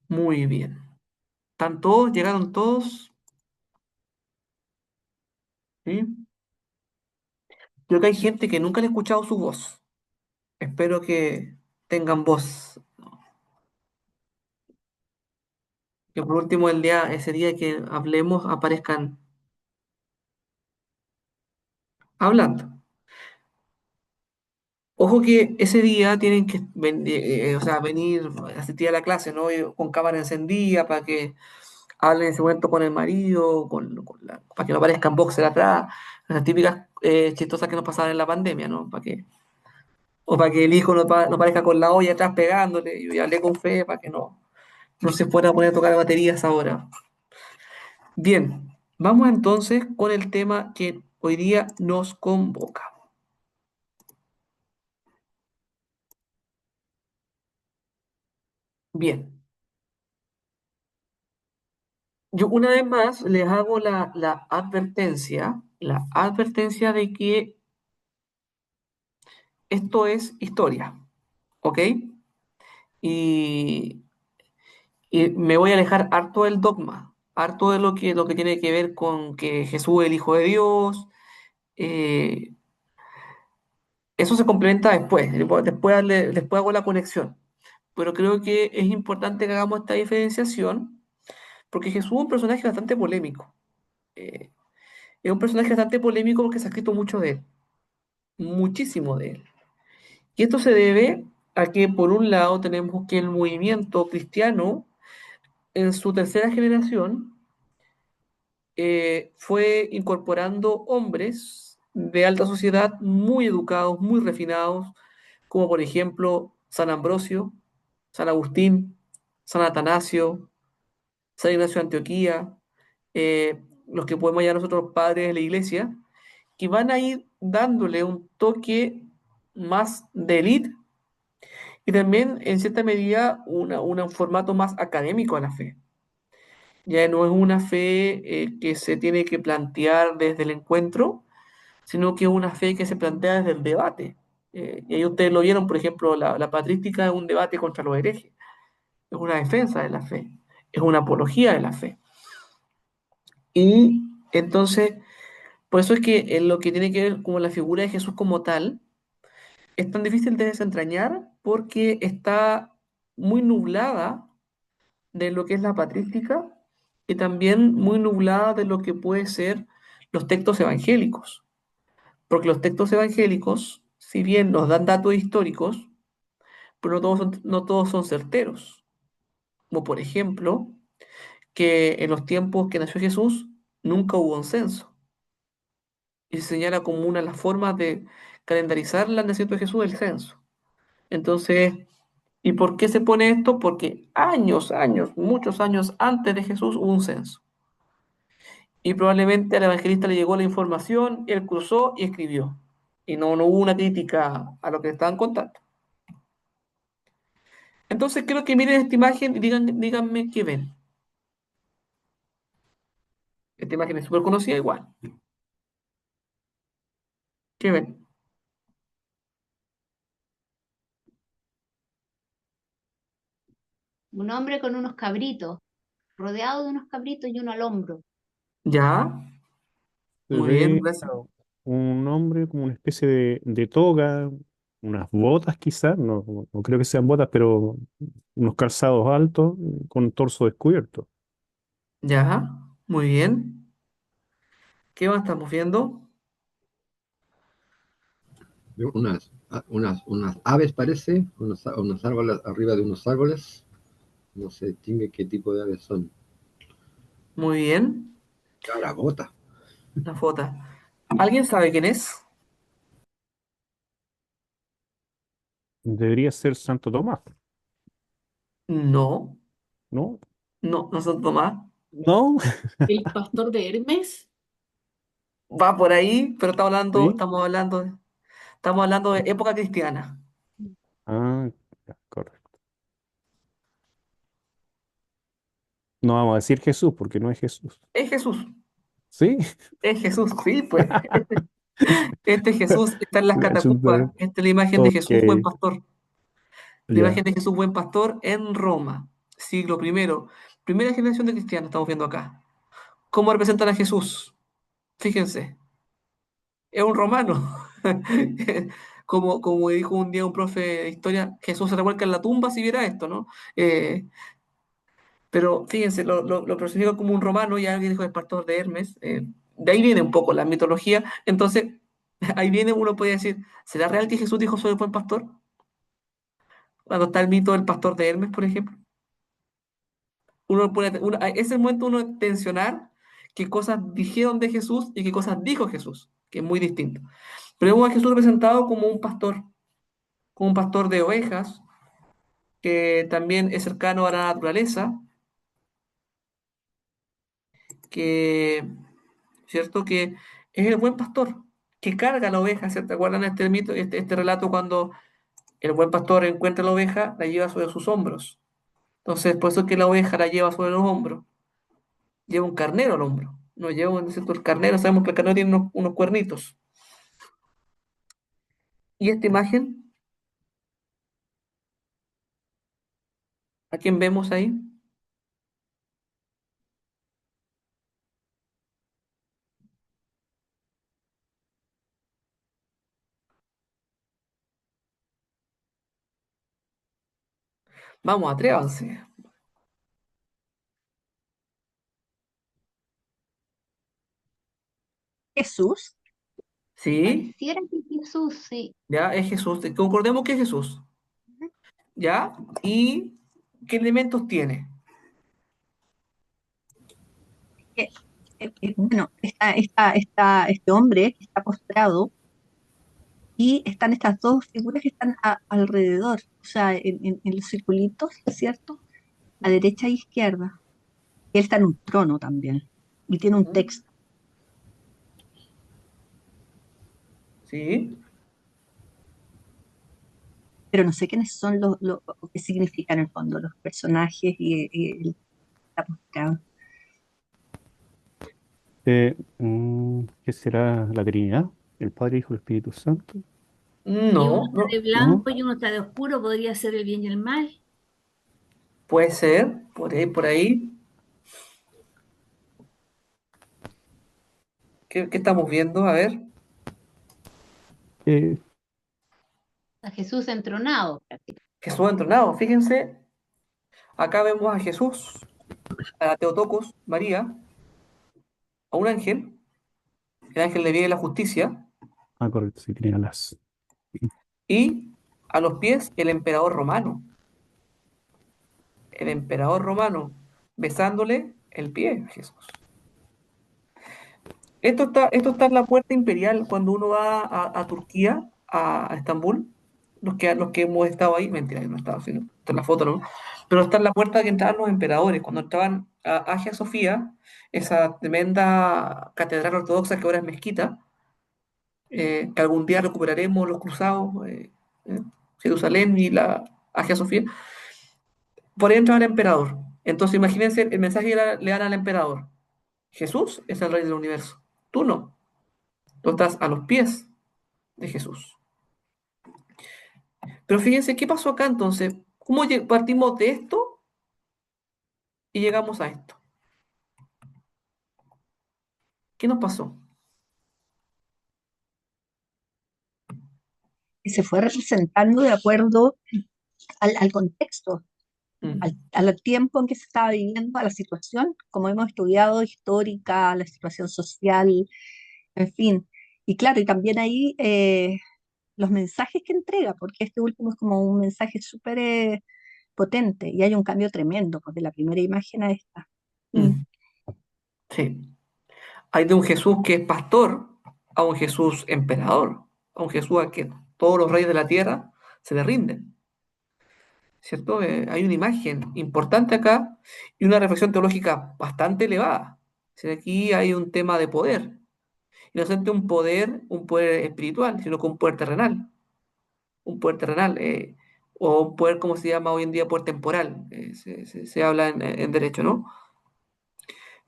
Muy bien. ¿Están todos? ¿Llegaron todos? ¿Sí? Creo que hay gente que nunca le he escuchado su voz. Espero que tengan voz. Que por último ese día que hablemos, aparezcan hablando. Ojo que ese día tienen que o sea, venir, asistir a la clase, ¿no? Con cámara encendida para que hablen en ese momento con el marido, para que no aparezcan boxer atrás, las típicas chistosas que nos pasaban en la pandemia, ¿no? O para que el hijo no aparezca con la olla atrás pegándole. Yo ya hablé con Fe para que no se fuera a poner a tocar baterías ahora. Bien, vamos entonces con el tema que hoy día nos convoca. Bien, yo una vez más les hago la advertencia de que esto es historia, ¿ok? Y, y me voy a alejar harto del dogma, harto de lo que tiene que ver con que Jesús es el Hijo de Dios. eh, Eso se complementa después, después hago la conexión. Pero creo que es importante que hagamos esta diferenciación porque Jesús es un personaje bastante polémico. Eh, es un personaje bastante polémico porque se ha escrito mucho de él, muchísimo de él. Y esto se debe a que, por un lado, tenemos que el movimiento cristiano, en su tercera generación, fue incorporando hombres de alta sociedad muy educados, muy refinados, como por ejemplo San Ambrosio, San Agustín, San Atanasio, San Ignacio de Antioquía, los que podemos llamar nosotros padres de la iglesia, que van a ir dándole un toque más de élite y también, en cierta medida, un formato más académico a la fe. Ya no es una fe que se tiene que plantear desde el encuentro, sino que es una fe que se plantea desde el debate. Y ahí ustedes lo vieron, por ejemplo, la patrística es un debate contra los herejes, es una defensa de la fe, es una apología de la fe. Y entonces, por eso es que en lo que tiene que ver con la figura de Jesús como tal, es tan difícil de desentrañar porque está muy nublada de lo que es la patrística y también muy nublada de lo que puede ser los textos evangélicos. Porque los textos evangélicos, si bien nos dan datos históricos, pero no todos son certeros. Como por ejemplo, que en los tiempos que nació Jesús nunca hubo un censo. Y se señala como una de las formas de calendarizar la nacimiento de Jesús el censo. Entonces, ¿y por qué se pone esto? Porque muchos años antes de Jesús hubo un censo. Y probablemente al evangelista le llegó la información, él cruzó y escribió. Y no hubo una crítica a lo que le estaban contando. Entonces creo que miren esta imagen y díganme qué ven. Esta imagen es súper conocida igual. ¿Qué ven? Un hombre con unos cabritos, rodeado de unos cabritos y uno al hombro. ¿Ya? Se Muy bien, ve gracias. un hombre como una especie de toga, unas botas quizás, no creo que sean botas, pero unos calzados altos con torso descubierto. ¿Ya? Muy bien. ¿Qué más estamos viendo? Veo unas aves, parece, unos árboles arriba de unos árboles. No se distingue qué tipo de aves son. Muy bien. Garabota. La foto. ¿Alguien sabe quién es? Debería ser Santo Tomás, No, ¿no? no son Tomás. ¿No? El pastor de Hermes. Va por ahí, pero estamos hablando, ¿Sí? estamos hablando, estamos hablando de época cristiana. Ah, ya, correcto. No vamos a decir Jesús porque no es Jesús. Es Jesús, ¿Sí? es Jesús, sí, pues. Este Jesús está en las catacumbas. Chuta. Esta es la imagen de Ok, Jesús buen pastor. La imagen ya. de Jesús buen pastor en Roma. siglo primero, primera generación de cristianos estamos viendo acá. ¿Cómo representan a Jesús? Fíjense, es un romano. Como dijo un día un profe de historia, Jesús se revuelca en la tumba si viera esto, ¿no? Pero fíjense, lo personifica como un romano y alguien dijo el pastor de Hermes. De ahí viene un poco la mitología. Entonces, ahí viene, uno puede decir, ¿será real que Jesús dijo soy el buen pastor? Cuando está el mito del pastor de Hermes, por ejemplo. Ese es el momento uno tensionar qué cosas dijeron de Jesús y qué cosas dijo Jesús, que es muy distinto. Pero vemos a Jesús representado como un pastor de ovejas, que también es cercano a la naturaleza, que, ¿cierto? Que es el buen pastor, que carga la oveja, ¿cierto? ¿Acuerdan este mito, este relato cuando el buen pastor encuentra la oveja, la lleva sobre sus hombros? Entonces, por eso es que la oveja la lleva sobre los hombros, lleva un carnero al hombro. No lleva, ¿no es cierto? El carnero, sabemos que el carnero tiene unos cuernitos. Y esta imagen, ¿a quién vemos ahí? Vamos, atrévanse. Jesús, ¿Sí? pareciera que Jesús, sí. Ya es Jesús. Concordemos que es Jesús. ¿Ya? ¿Y qué elementos tiene? Que, bueno, este hombre que está postrado y están estas dos figuras que están alrededor, o sea, en los circulitos, ¿cierto? A derecha e izquierda. Él está en un trono también y tiene un ¿Mm? texto, ¿Sí? pero no sé quiénes son o qué significan en el fondo los personajes y el que está postrado. ¿Qué será la Trinidad? ¿El Padre, Hijo y el Espíritu Santo? Y uno No, está de no. ¿No? blanco y uno está de oscuro, podría ser el bien y el mal. Puede ser, por ahí, por ahí. ¿Qué estamos viendo? A ver. Eh, A Jesús entronado, prácticamente. Jesús entronado. Fíjense, acá vemos a Jesús, a Teotocos, María, a un ángel, el ángel de vida y la justicia, correcto, sí, tiene alas. y a los pies el emperador romano. El emperador romano besándole el pie a Jesús. Esto está en la puerta imperial cuando uno va a Turquía, a Estambul. Los que hemos estado ahí, mentira, yo no he estado, sino, está en la foto, ¿no? Pero está en la puerta que entraban los emperadores. Cuando entraban a Hagia Sofía, esa tremenda catedral ortodoxa que ahora es mezquita, que algún día recuperaremos los cruzados, eh, Jerusalén y la Hagia Sofía, por ahí entraba el emperador. Entonces imagínense el mensaje que le dan al emperador. Jesús es el rey del universo. Tú no. Tú estás a los pies de Jesús. Pero fíjense, ¿qué pasó acá entonces? ¿Cómo partimos de esto y llegamos a esto? ¿Qué nos pasó? Que se fue representando de acuerdo al contexto, Mm, al tiempo en que se estaba viviendo, a la situación, como hemos estudiado, histórica, la situación social, en fin. Y claro, y también ahí los mensajes que entrega, porque este último es como un mensaje súper potente y hay un cambio tremendo, pues de la primera imagen a esta. Mm. mm, sí. Hay de un Jesús que es pastor a un Jesús emperador, a un Jesús a que todos los reyes de la tierra se le rinden. ¿Cierto? Hay una imagen importante acá y una reflexión teológica bastante elevada. O sea, aquí hay un tema de poder. Y no solamente un poder espiritual, sino que un poder terrenal. Un poder terrenal. O un poder, como se llama hoy en día, poder temporal. Se habla en derecho, ¿no?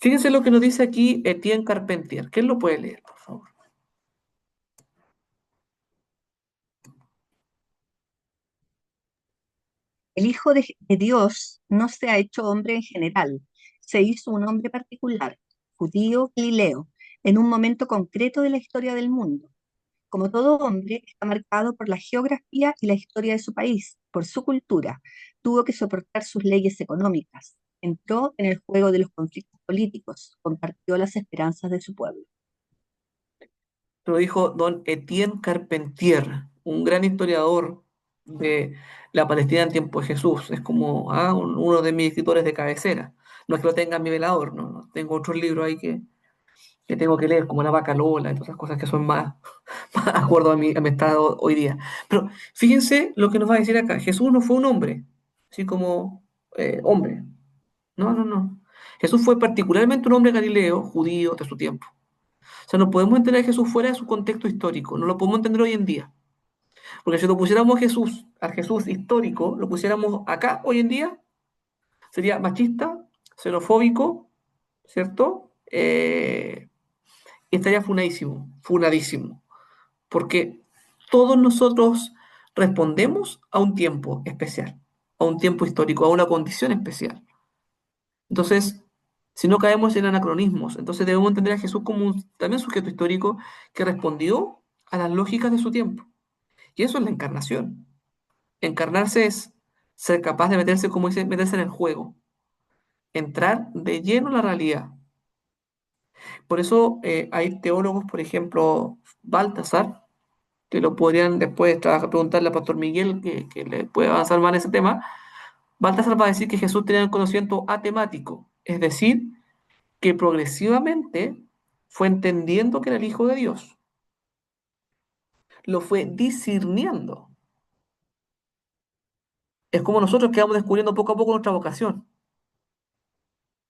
Fíjense lo que nos dice aquí Etienne Carpentier. ¿Quién lo puede leer, por favor? El Hijo de Dios no se ha hecho hombre en general, se hizo un hombre particular, judío Galileo, en un momento concreto de la historia del mundo. Como todo hombre, está marcado por la geografía y la historia de su país, por su cultura. Tuvo que soportar sus leyes económicas. Entró en el juego de los conflictos políticos. Compartió las esperanzas de su pueblo. Lo dijo don Etienne Carpentier, un gran historiador de la Palestina en tiempo de Jesús. Es como uno de mis escritores de cabecera. No es que lo tenga en mi velador, no. Tengo otros libros ahí que tengo que leer, como La Vaca Lola y todas esas cosas que son más, más de acuerdo a mi estado hoy día. Pero fíjense lo que nos va a decir acá. Jesús no fue un hombre, así como hombre. No, no, no. Jesús fue particularmente un hombre galileo, judío de su tiempo. O sea, no podemos entender a Jesús fuera de su contexto histórico, no lo podemos entender hoy en día. Porque si lo pusiéramos al Jesús histórico, lo pusiéramos acá hoy en día, sería machista, xenofóbico, ¿cierto? Y estaría funadísimo, funadísimo. Porque todos nosotros respondemos a un tiempo especial, a un tiempo histórico, a una condición especial. Entonces, si no caemos en anacronismos, entonces debemos entender a Jesús como también sujeto histórico que respondió a las lógicas de su tiempo. Y eso es la encarnación. Encarnarse es ser capaz de meterse, como dice, meterse en el juego, entrar de lleno en la realidad. Por eso hay teólogos, por ejemplo, Baltasar, que lo podrían después preguntarle al pastor Miguel, que le puede avanzar más en ese tema. Baltasar va a decir que Jesús tenía un conocimiento atemático, es decir, que progresivamente fue entendiendo que era el Hijo de Dios, lo fue discerniendo. Es como nosotros que vamos descubriendo poco a poco nuestra vocación.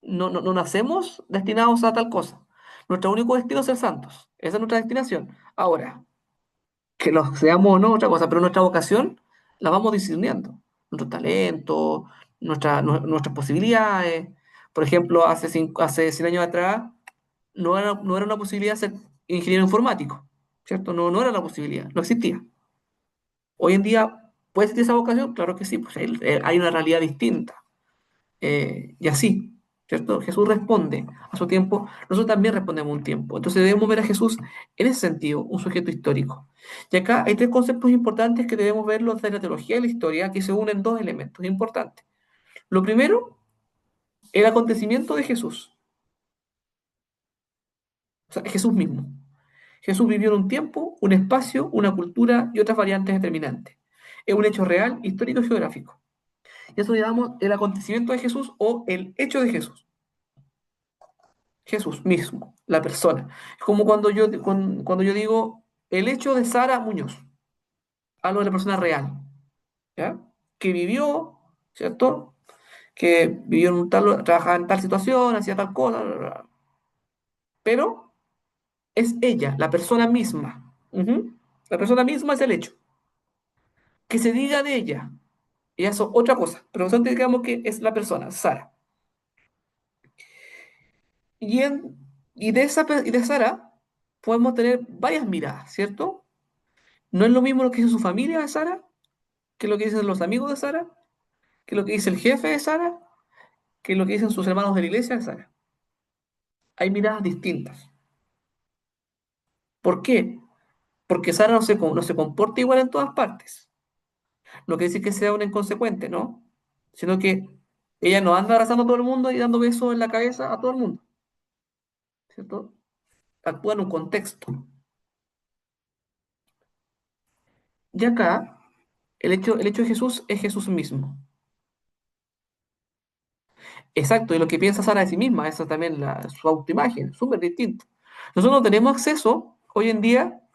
No nacemos destinados a tal cosa. Nuestro único destino es ser santos. Esa es nuestra destinación. Ahora, que los seamos o no, otra cosa, pero nuestra vocación la vamos discerniendo. Nuestro talento, nuestras posibilidades. Por ejemplo, hace 100 años atrás no era una posibilidad ser ingeniero informático, ¿cierto? No era la posibilidad, no existía. Hoy en día, ¿puede existir esa vocación? Claro que sí, pues hay una realidad distinta. Y así, ¿cierto? Jesús responde a su tiempo, nosotros también respondemos a un tiempo. Entonces debemos ver a Jesús en ese sentido, un sujeto histórico. Y acá hay tres conceptos importantes que debemos verlos de la teología y la historia, que se unen dos elementos importantes. Lo primero, el acontecimiento de Jesús, o sea, Jesús mismo. Jesús vivió en un tiempo, un espacio, una cultura y otras variantes determinantes. Es un hecho real, histórico y geográfico. Y eso le llamamos el acontecimiento de Jesús o el hecho de Jesús. Jesús mismo, la persona. Es como cuando yo digo el hecho de Sara Muñoz, hablo de la persona real, ¿ya? Que vivió, ¿cierto? Que vivió trabajaba en tal situación, hacía tal cosa, bla, bla, bla. Pero es ella, la persona misma. Ujú. La persona misma es el hecho. Que se diga de ella, y eso es otra cosa, pero nosotros digamos que es la persona, Sara. Y, en, y de Sara podemos tener varias miradas, ¿cierto? No es lo mismo lo que dice su familia de Sara, que lo que dicen los amigos de Sara, que lo que dice el jefe de Sara, que lo que dicen sus hermanos de la iglesia de Sara. Hay miradas distintas. ¿Por qué? Porque Sara no se comporta igual en todas partes. No quiere decir que sea una inconsecuente, ¿no? Sino que ella no anda abrazando a todo el mundo y dando besos en la cabeza a todo el mundo, ¿cierto? Actúa en un contexto. Y acá, el hecho de Jesús es Jesús mismo. Exacto, y lo que piensa Sara de sí misma, esa también su autoimagen, súper distinto. Nosotros no tenemos acceso, hoy en día,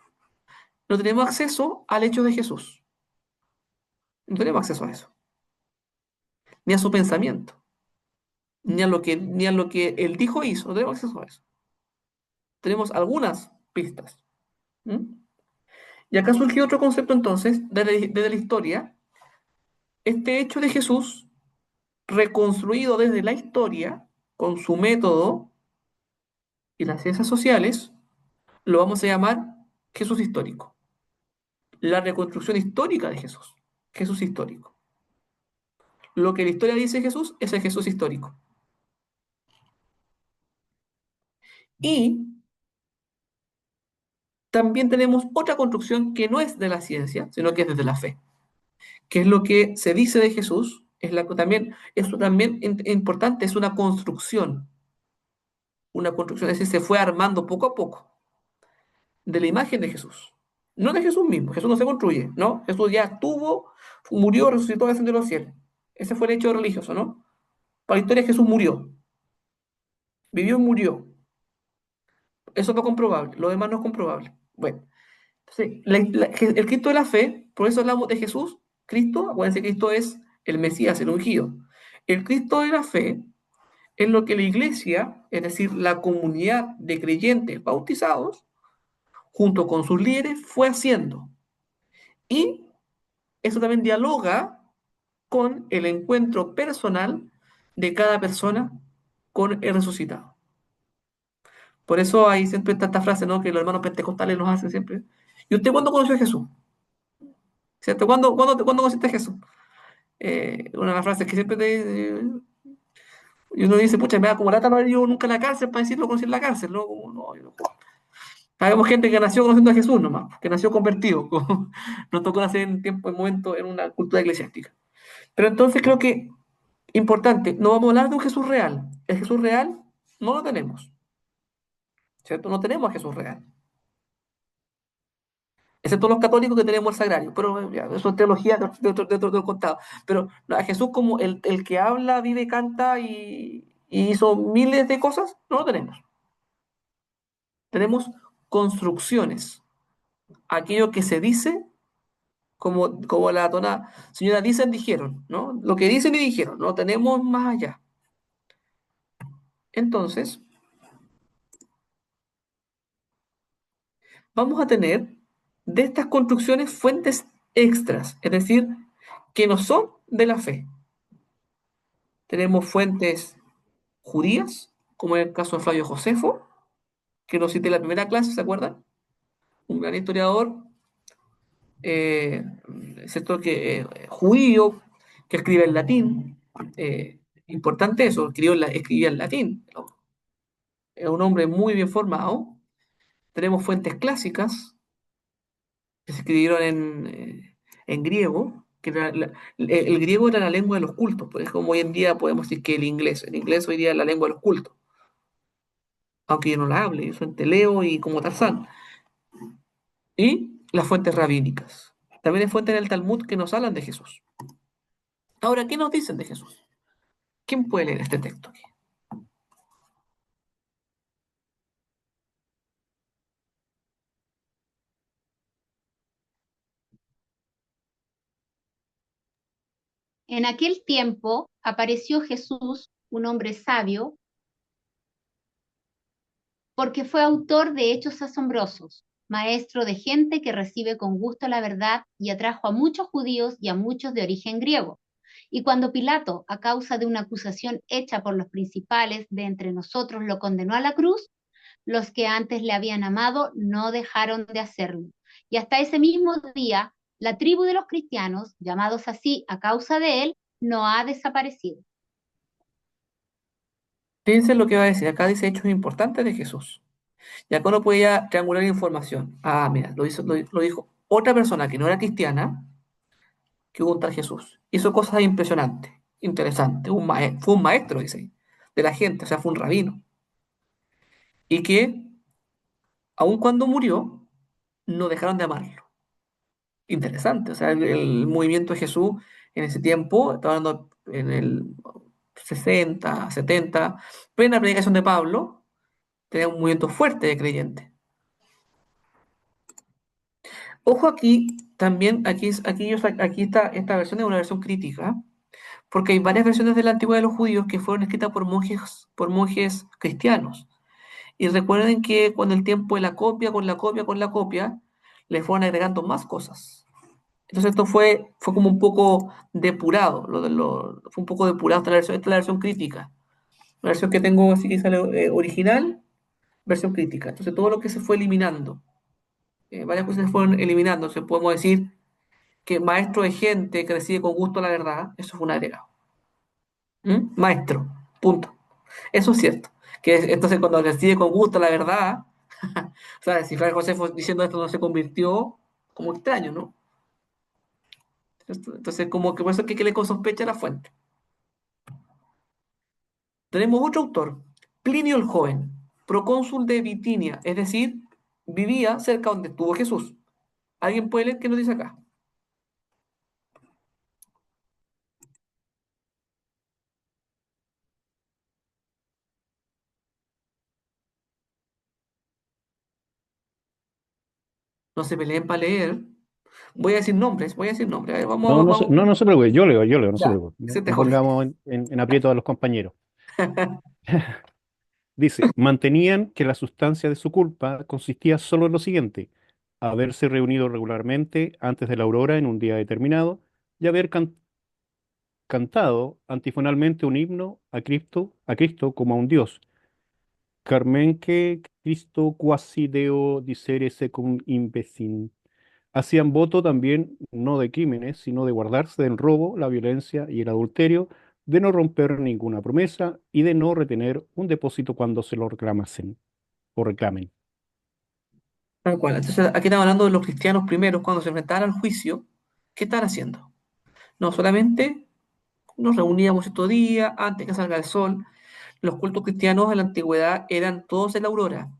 no tenemos acceso al hecho de Jesús. No tenemos acceso a eso, ni a su pensamiento, ni a lo que él dijo e hizo. No tenemos acceso a eso. Tenemos algunas pistas. ¿Mm? Y acá surgió otro concepto entonces, desde la historia, este hecho de Jesús reconstruido desde la historia, con su método y las ciencias sociales, lo vamos a llamar Jesús histórico. La reconstrucción histórica de Jesús. Jesús histórico. lo que la historia dice de Jesús es el Jesús histórico. Y también tenemos otra construcción que no es de la ciencia, sino que es desde la fe, que es lo que se dice de Jesús, eso también es importante, es una construcción, es decir, se fue armando poco a poco de la imagen de Jesús, no de Jesús mismo. Jesús no se construye, ¿no? Jesús ya estuvo, murió, resucitó, descendió a los cielos. Ese fue el hecho religioso, ¿no? Para la historia Jesús murió, vivió y murió. Eso es lo comprobable, lo demás no es comprobable. Bueno, entonces, el Cristo de la fe, por eso hablamos de Jesús, Cristo, acuérdense que Cristo es el Mesías, el ungido. El Cristo de la fe es lo que la iglesia, es decir, la comunidad de creyentes bautizados, junto con sus líderes, fue haciendo. Y eso también dialoga con el encuentro personal de cada persona con el resucitado. Por eso hay siempre esta frase, ¿no? Que los hermanos pentecostales nos hacen siempre. ¿Y usted cuándo conoció a Jesús? ¿Cierto? ¿Cuándo conociste a Jesús? Una de las frases que siempre y uno dice, pucha, me da como lata no haber ido nunca a la cárcel para decirlo conocí en la cárcel, ¿no? Como, no, yo no. Sabemos gente que nació conociendo a Jesús nomás, que nació convertido, nos tocó nacer en tiempo, en momento, en una cultura eclesiástica. Pero entonces creo que, importante, no vamos a hablar de un Jesús real. El Jesús real no lo tenemos, ¿cierto? No tenemos a Jesús real. Excepto los católicos que tenemos el sagrario, pero ya, eso es teología de otro contado. Pero no, a Jesús como el que habla, vive, canta y hizo miles de cosas, no lo tenemos. Tenemos construcciones. Aquello que se dice, como la tona, señora, dicen, dijeron, ¿no? Lo que dicen y dijeron, no tenemos más allá. Entonces, vamos a tener de estas construcciones fuentes extras, es decir, que no son de la fe. Tenemos fuentes judías, como en el caso de Flavio Josefo, que lo cité en la primera clase, ¿se acuerdan? Un gran historiador, eh, ¿cierto? Judío, que escribe en latín. Importante eso, escribía en latín. ¿No? Es un hombre muy bien formado. Tenemos fuentes clásicas que se escribieron en griego, que el griego era la lengua de los cultos, pues es como hoy en día podemos decir que el inglés hoy día es la lengua de los cultos, aunque yo no la hable, yo solamente leo y como Tarzán. Y las fuentes rabínicas. También hay fuentes en el Talmud que nos hablan de Jesús. Ahora, ¿qué nos dicen de Jesús? ¿Quién puede leer este texto aquí? En aquel tiempo apareció Jesús, un hombre sabio, porque fue autor de hechos asombrosos, maestro de gente que recibe con gusto la verdad y atrajo a muchos judíos y a muchos de origen griego. Y cuando Pilato, a causa de una acusación hecha por los principales de entre nosotros, lo condenó a la cruz, los que antes le habían amado no dejaron de hacerlo. Y hasta ese mismo día, la tribu de los cristianos, llamados así a causa de él, no ha desaparecido. Fíjense lo que va a decir. Acá dice hechos importantes de Jesús. Y acá uno puede ya triangular información. Ah, mira, lo dijo otra persona que no era cristiana, que hubo un tal Jesús. Hizo cosas impresionantes, interesantes. Fue un maestro, dice ahí, de la gente, o sea, fue un rabino. Y que, aun cuando murió, no dejaron de amarlo. Interesante, o sea, el movimiento de Jesús en ese tiempo, estaba hablando en el 60, 70, plena predicación de Pablo, tenía un movimiento fuerte de creyentes. Ojo aquí, también, aquí está, esta versión es una versión crítica, porque hay varias versiones de la antigüedad de los judíos que fueron escritas por monjes cristianos. Y recuerden que con el tiempo de la copia, con la copia, con la copia, le fueron agregando más cosas. Entonces esto fue como un poco depurado, fue un poco depurado esta es la versión crítica. La versión que tengo así que sale original, versión crítica. Entonces todo lo que se fue eliminando, varias cosas se fueron eliminando. Entonces podemos decir que maestro de gente que recibe con gusto la verdad, eso fue un agregado. Maestro, punto. Eso es cierto. Entonces cuando recibe con gusto la verdad, o sea, si Fray Josefo diciendo esto no se convirtió como extraño, ¿no? Entonces, como que por eso hay que le con sospecha a la fuente. Tenemos otro autor, Plinio el Joven, procónsul de Bitinia, es decir, vivía cerca donde estuvo Jesús. ¿Alguien puede leer qué nos dice acá? No se peleen para leer. Voy a decir nombres, voy a decir nombres. A ver, No, vamos, no, vamos. no, no se preocupe, yo leo, no se Ya, preocupe. No, siete no Jorge. pongamos en aprieto a los compañeros. Dice, mantenían que la sustancia de su culpa consistía solo en lo siguiente: haberse reunido regularmente antes de la aurora en un día determinado y haber cantado antifonalmente un himno a Cristo como a un Dios. Carmen que Cristo quasi Deo dicere secum imbecin. Hacían voto también no de crímenes, sino de guardarse del robo, la violencia y el adulterio, de no romper ninguna promesa y de no retener un depósito cuando se lo reclamasen o reclamen. Tal cual. Entonces, aquí estamos hablando de los cristianos primeros, cuando se enfrentaban al juicio, ¿qué están haciendo? No solamente nos reuníamos estos días antes que salga el sol. Los cultos cristianos en la antigüedad eran todos en la aurora,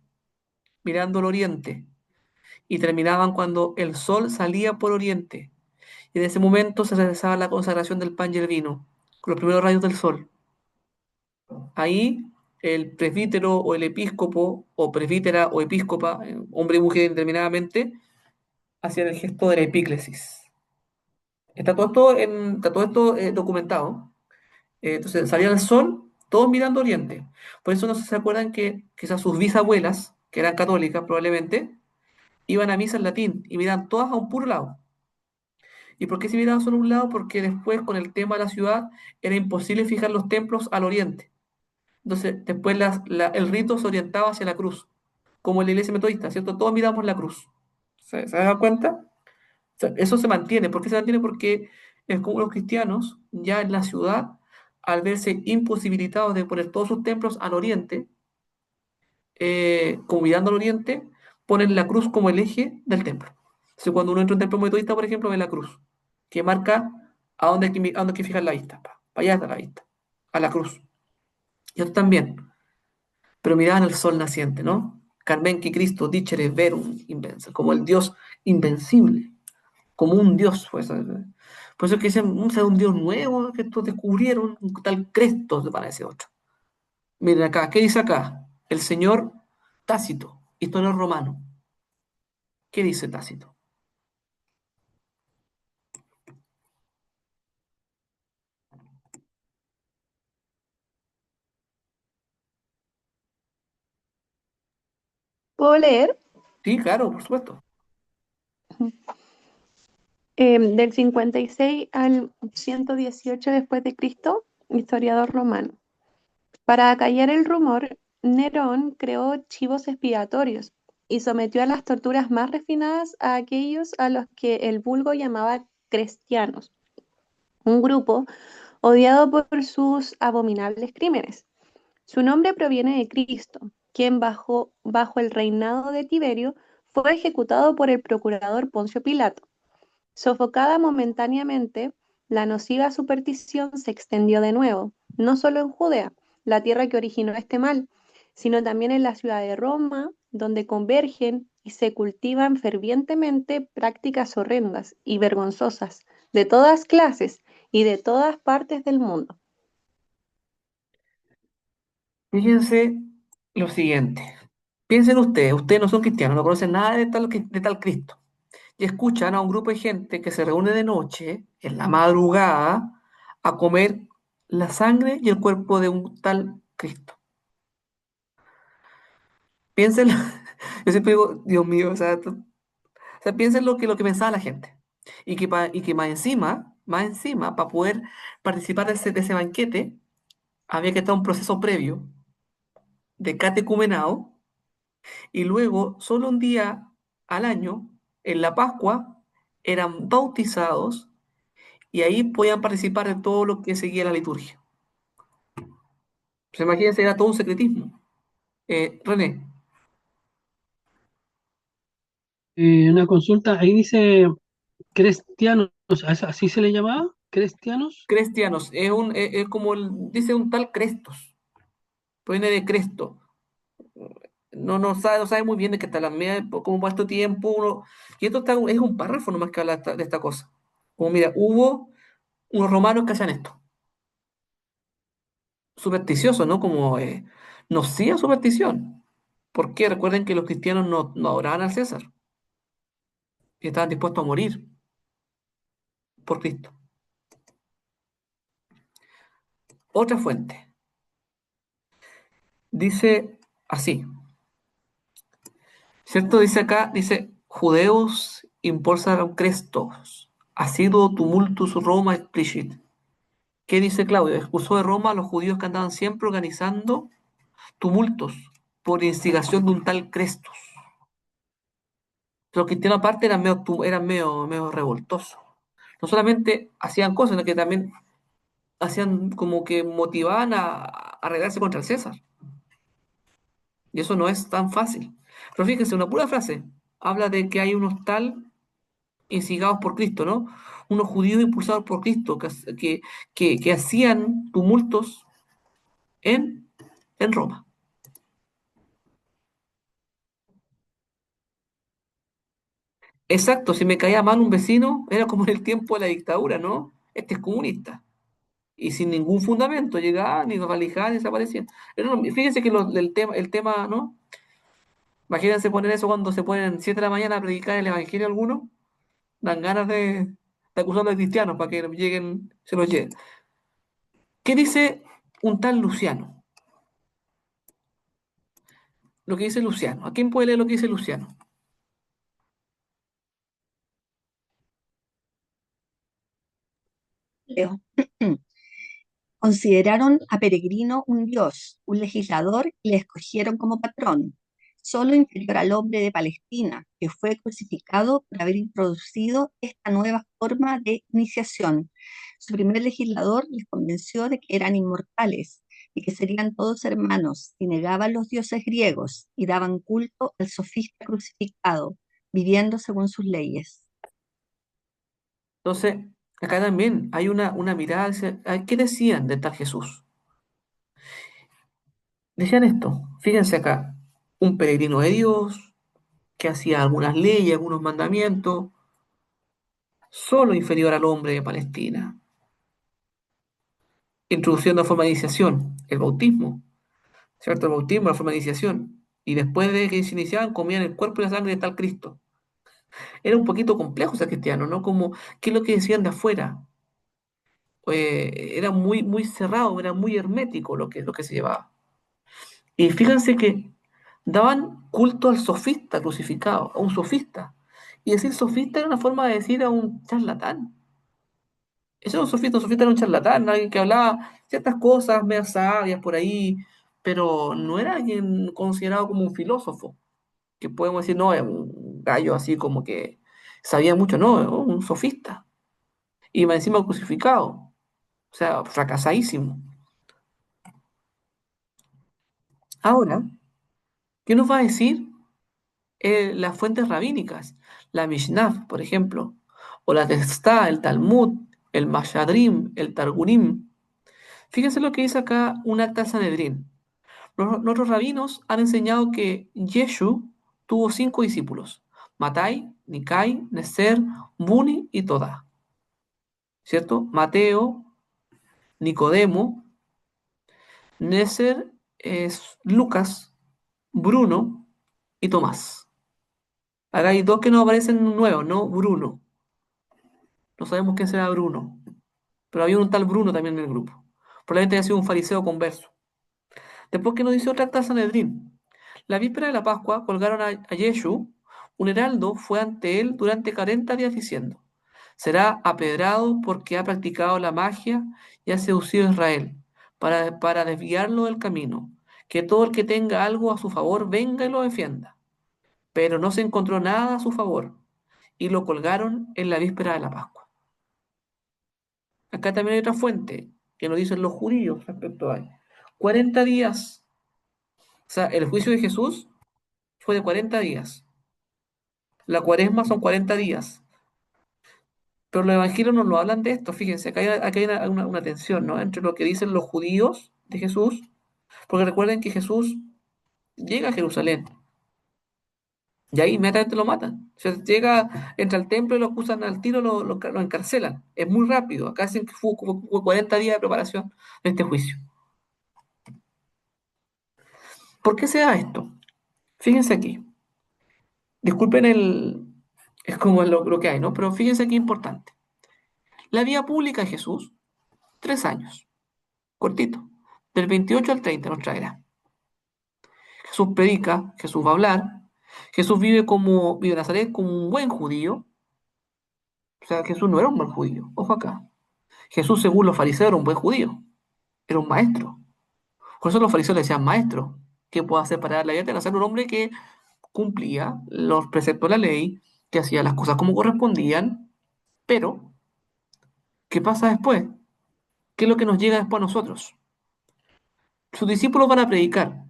mirando al oriente, y terminaban cuando el sol salía por oriente. Y en ese momento se realizaba la consagración del pan y el vino, con los primeros rayos del sol. Ahí el presbítero o el episcopo, o presbítera o episcopa, hombre y mujer indeterminadamente, hacían el gesto de la epíclesis. Está todo esto documentado. Entonces salía el sol, todos mirando oriente. Por eso no sé si se acuerdan que quizás sus bisabuelas, que eran católicas probablemente, iban a misa en latín y miraban todas a un puro lado. ¿Y por qué se miraban solo a un lado? Porque después con el tema de la ciudad era imposible fijar los templos al oriente. Entonces después el rito se orientaba hacia la cruz, como en la iglesia metodista, ¿cierto? Todos miramos la cruz. ¿Se dan cuenta? O sea, eso se mantiene. ¿Por qué se mantiene? Porque es como los cristianos, ya en la ciudad, al verse imposibilitados de poner todos sus templos al oriente, como mirando al oriente, ponen la cruz como el eje del templo. Entonces, cuando uno entra en un templo metodista, por ejemplo, ve la cruz, que marca a dónde hay que fijar la vista. Para allá está la vista, a la cruz. Y otros también, pero miraban el sol naciente, ¿no? Carmen que Cristo dicere verum invensa, como el Dios invencible, como un Dios. Pues, por eso es que dicen, "Es un Dios nuevo que estos descubrieron, un tal Cristo", se parece otro. Miren acá, ¿qué dice acá? El señor Tácito, historiador romano. ¿Qué dice Tácito? ¿Puedo leer? Sí, claro, por supuesto. Del 56 al 118 después de Cristo, historiador romano. Para acallar el rumor, Nerón creó chivos expiatorios y sometió a las torturas más refinadas a aquellos a los que el vulgo llamaba cristianos, un grupo odiado por sus abominables crímenes. Su nombre proviene de Cristo, quien bajo el reinado de Tiberio fue ejecutado por el procurador Poncio Pilato. Sofocada momentáneamente, la nociva superstición se extendió de nuevo, no solo en Judea, la tierra que originó este mal, sino también en la ciudad de Roma, donde convergen y se cultivan fervientemente prácticas horrendas y vergonzosas de todas clases y de todas partes del mundo. Fíjense lo siguiente. Piensen ustedes no son cristianos, no conocen nada de tal Cristo. Y escuchan a un grupo de gente que se reúne de noche, en la madrugada, a comer la sangre y el cuerpo de un tal Cristo. Piensen, yo siempre digo, Dios mío, o sea, piensen lo que pensaba la gente. Y que más encima, para poder participar de ese banquete, había que estar un proceso previo de catecumenado y luego, solo un día al año, en la Pascua, eran bautizados y ahí podían participar de todo lo que seguía la liturgia. Pues imagínense, era todo un secretismo. René, Una consulta, ahí dice cristianos, ¿así se le llamaba? ¿Cristianos? cristianos, es como dice un tal Crestos, proviene de Cresto. No sabe muy bien de qué está la media, como pasó tiempo, y esto es un párrafo nomás que habla de esta cosa. Como mira, hubo unos romanos que hacían esto, supersticioso, ¿no? Como nociva superstición. Porque recuerden que los cristianos no adoraban al César y estaban dispuestos a morir por Cristo. Otra fuente dice así, ¿cierto? Dice acá, dice, Judeus impulsaron Crestos, asiduo tumultus Roma explicit. ¿Qué dice Claudio? Expulsó de Roma a los judíos que andaban siempre organizando tumultos por instigación de un tal Crestos. Los cristianos aparte eran medio revoltosos. No solamente hacían cosas, sino que también hacían como que motivaban a rebelarse contra el César. Y eso no es tan fácil. Pero fíjense, una pura frase habla de que hay unos tal instigados por Cristo, ¿no? Unos judíos impulsados por Cristo que hacían tumultos en, en Roma. Exacto, si me caía mal un vecino, era como en el tiempo de la dictadura, ¿no? Este es comunista. Y sin ningún fundamento, llegaban y nos valijaban y desaparecían. Fíjense que el tema, ¿no? Imagínense poner eso cuando se ponen 7 de la mañana a predicar el evangelio a algunos, dan ganas de acusar a los cristianos para que lleguen, se los lleven. ¿Qué dice un tal Luciano? Lo que dice Luciano. ¿A quién puede leer lo que dice Luciano? Leo. Consideraron a Peregrino un dios, un legislador, y le escogieron como patrón, solo inferior al hombre de Palestina, que fue crucificado por haber introducido esta nueva forma de iniciación. Su primer legislador les convenció de que eran inmortales y que serían todos hermanos, y negaban los dioses griegos y daban culto al sofista crucificado, viviendo según sus leyes. Entonces, acá también hay una mirada. ¿Qué decían de tal Jesús? Decían esto, fíjense acá, un peregrino de Dios que hacía algunas leyes, algunos mandamientos, solo inferior al hombre de Palestina, introduciendo la forma de iniciación, el bautismo, ¿cierto? El bautismo, la forma de iniciación. Y después de que se iniciaban, comían el cuerpo y la sangre de tal Cristo. Era un poquito complejo ser cristiano, ¿no? Como, ¿qué es lo que decían de afuera? Era muy, muy cerrado, era muy hermético lo que se llevaba. Y fíjense que daban culto al sofista crucificado, a un sofista. Y decir sofista era una forma de decir a un charlatán. Eso era un sofista era un charlatán, alguien que hablaba ciertas cosas medias sabias por ahí, pero no era alguien considerado como un filósofo, que podemos decir, no, es un gallo así como que sabía mucho, no, es un sofista. Y más encima crucificado, o sea, fracasadísimo. Ahora, ¿qué nos va a decir las fuentes rabínicas? La Mishnah, por ejemplo, o la Testá, el Talmud, el Mashadrim, el Targunim. Fíjense lo que dice acá un acta Sanedrín. Nuestros rabinos han enseñado que Yeshu tuvo 5 discípulos: Matai, Nikai, Neser, Buni y Todá. ¿Cierto? Mateo, Nicodemo, Neser es Lucas, Bruno y Tomás. Acá hay dos que no aparecen nuevos, ¿no? Bruno. No sabemos quién será Bruno. Pero había un tal Bruno también en el grupo. Probablemente haya sido un fariseo converso. Después que nos dice otra acta Sanedrín. La víspera de la Pascua colgaron a Yeshu. Un heraldo fue ante él durante 40 días diciendo: será apedrado porque ha practicado la magia y ha seducido a Israel para desviarlo del camino. Que todo el que tenga algo a su favor venga y lo defienda. Pero no se encontró nada a su favor y lo colgaron en la víspera de la Pascua. Acá también hay otra fuente que nos dicen los judíos respecto a él. 40 días. O sea, el juicio de Jesús fue de 40 días. La cuaresma son 40 días. Pero los evangelios no nos hablan de esto. Fíjense, acá hay una tensión, ¿no? Entre lo que dicen los judíos de Jesús, porque recuerden que Jesús llega a Jerusalén y ahí inmediatamente lo matan. O sea, llega, entra al templo y lo acusan al tiro, lo encarcelan. Es muy rápido. Acá dicen que fue 40 días de preparación de este juicio. ¿Por qué se da esto? Fíjense aquí. Disculpen es como lo que hay, ¿no? Pero fíjense aquí importante. La vía pública de Jesús, 3 años, cortito, del 28 al 30 nos traerá. Jesús predica, Jesús va a hablar, Jesús vive en Nazaret como un buen judío, o sea, Jesús no era un mal judío, ojo acá. Jesús, según los fariseos, era un buen judío, era un maestro. Por eso los fariseos le decían maestro, ¿qué puede hacer para dar la vida eterna? Ser un hombre que cumplía los preceptos de la ley, que hacía las cosas como correspondían, pero ¿qué pasa después? ¿Qué es lo que nos llega después a nosotros? Sus discípulos van a predicar,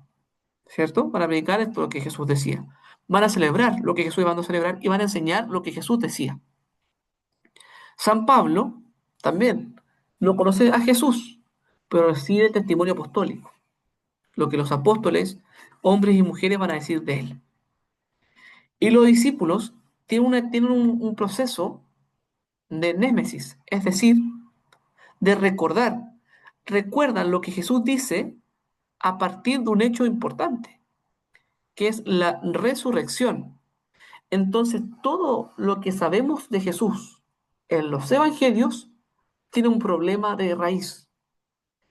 ¿cierto? Van a predicar esto lo que Jesús decía. Van a celebrar lo que Jesús iba a celebrar y van a enseñar lo que Jesús decía. San Pablo también no conoce a Jesús, pero recibe el testimonio apostólico, lo que los apóstoles, hombres y mujeres, van a decir de él. Y los discípulos tienen un proceso de némesis, es decir, de recordar. Recuerdan lo que Jesús dice a partir de un hecho importante, que es la resurrección. Entonces, todo lo que sabemos de Jesús en los evangelios tiene un problema de raíz,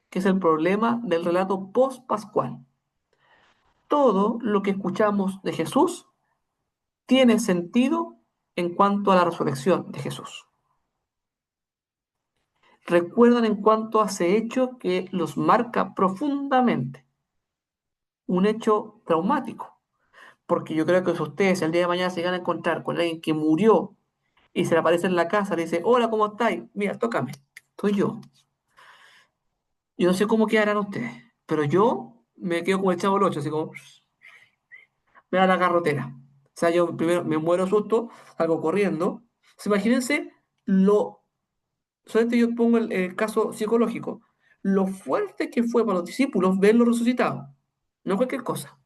que es el problema del relato post-pascual. Todo lo que escuchamos de Jesús tiene sentido en cuanto a la resurrección de Jesús. Recuerdan en cuanto a ese hecho que los marca profundamente, un hecho traumático, porque yo creo que si ustedes el día de mañana se van a encontrar con alguien que murió y se le aparece en la casa, le dice, hola, ¿cómo estáis? Mira, tócame, soy yo. Yo no sé cómo quedarán ustedes, pero yo me quedo como el Chavo el Ocho, así como, me da la garrotera. O sea, yo primero me muero de susto, salgo corriendo. Entonces, imagínense solamente yo pongo el caso psicológico, lo fuerte que fue para los discípulos verlo resucitado, no cualquier cosa.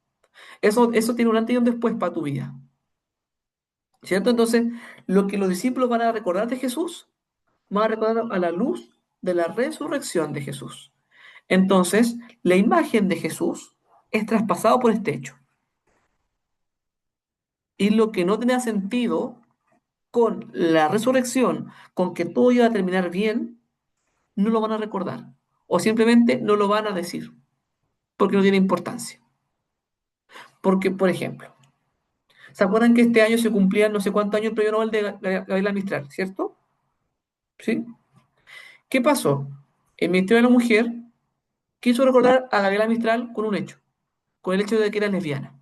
Eso tiene un antes y un después para tu vida, ¿cierto? Entonces, lo que los discípulos van a recordar de Jesús, van a recordar a la luz de la resurrección de Jesús. Entonces, la imagen de Jesús es traspasado por este hecho. Y lo que no tenía sentido con la resurrección, con que todo iba a terminar bien, no lo van a recordar. O simplemente no lo van a decir, porque no tiene importancia. Porque, por ejemplo, ¿se acuerdan que este año se cumplían no sé cuántos años el premio Nobel de Gabriela Mistral, ¿cierto? ¿Sí? ¿Qué pasó? El Ministerio de la Mujer quiso recordar a Gabriela Mistral con un hecho, con el hecho de que era lesbiana.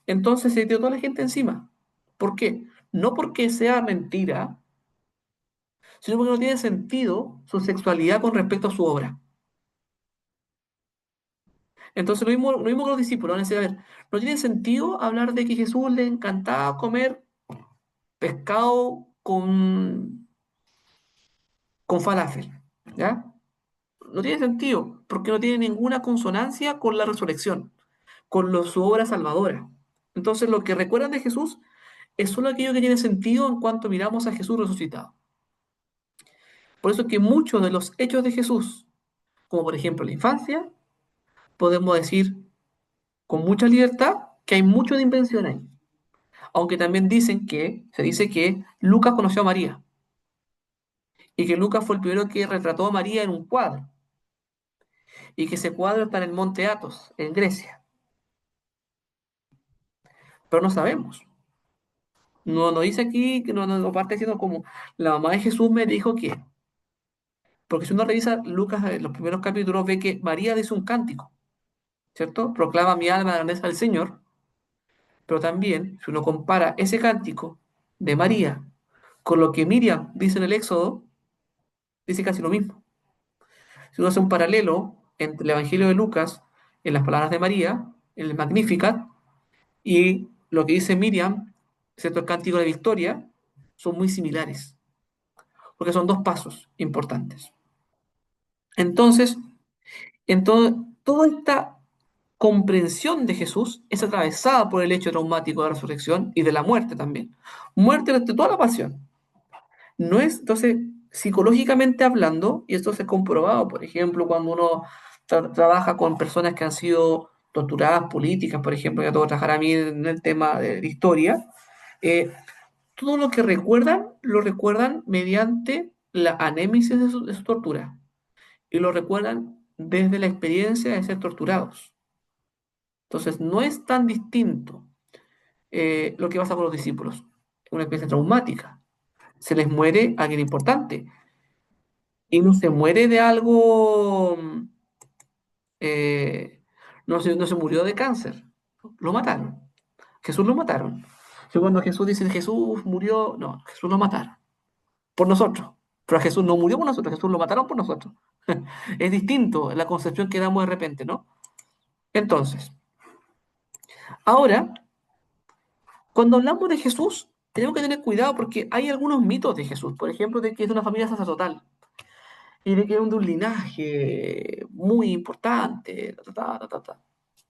Entonces se dio toda la gente encima. ¿Por qué? No porque sea mentira, sino porque no tiene sentido su sexualidad con respecto a su obra. Entonces lo mismo que los discípulos van a decir, a ver, no tiene sentido hablar de que Jesús le encantaba comer pescado con falafel, ¿ya? No tiene sentido, porque no tiene ninguna consonancia con la resurrección, con su obra salvadora. Entonces lo que recuerdan de Jesús es solo aquello que tiene sentido en cuanto miramos a Jesús resucitado. Por eso es que muchos de los hechos de Jesús, como por ejemplo la infancia, podemos decir con mucha libertad que hay mucho de invención ahí. Aunque también se dice que Lucas conoció a María y que Lucas fue el primero que retrató a María en un cuadro y que ese cuadro está en el monte Athos, en Grecia. Pero no sabemos. No dice aquí, que no parte diciendo como la mamá de Jesús me dijo que. Porque si uno revisa Lucas en los primeros capítulos ve que María dice un cántico, ¿cierto? Proclama mi alma la grandeza del Señor. Pero también, si uno compara ese cántico de María con lo que Miriam dice en el Éxodo, dice casi lo mismo. Si uno hace un paralelo entre el Evangelio de Lucas, en las palabras de María, en el Magnificat, y lo que dice Miriam, ¿cierto? El cántico de victoria, son muy similares, porque son dos pasos importantes. Entonces, toda esta comprensión de Jesús es atravesada por el hecho traumático de la resurrección y de la muerte también. Muerte de toda la pasión. No es, entonces, psicológicamente hablando, y esto se ha comprobado, por ejemplo, cuando uno trabaja con personas que han sido torturadas políticas, por ejemplo, ya tengo que trabajar a mí en el tema de la historia, eh, todo lo que recuerdan, lo recuerdan mediante la anémisis de su tortura, y lo recuerdan desde la experiencia de ser torturados. Entonces, no es tan distinto lo que pasa con los discípulos. Una experiencia traumática. Se les muere alguien importante. Y no se muere de algo, eh, no se murió de cáncer. Lo mataron. Jesús lo mataron. Yo cuando Jesús dice Jesús murió, no, Jesús lo mataron. Por nosotros. Pero Jesús no murió por nosotros, Jesús lo mataron por nosotros. Es distinto la concepción que damos de repente, ¿no? Entonces, ahora cuando hablamos de Jesús, tenemos que tener cuidado porque hay algunos mitos de Jesús. Por ejemplo, de que es de una familia sacerdotal y de que es de un linaje muy importante.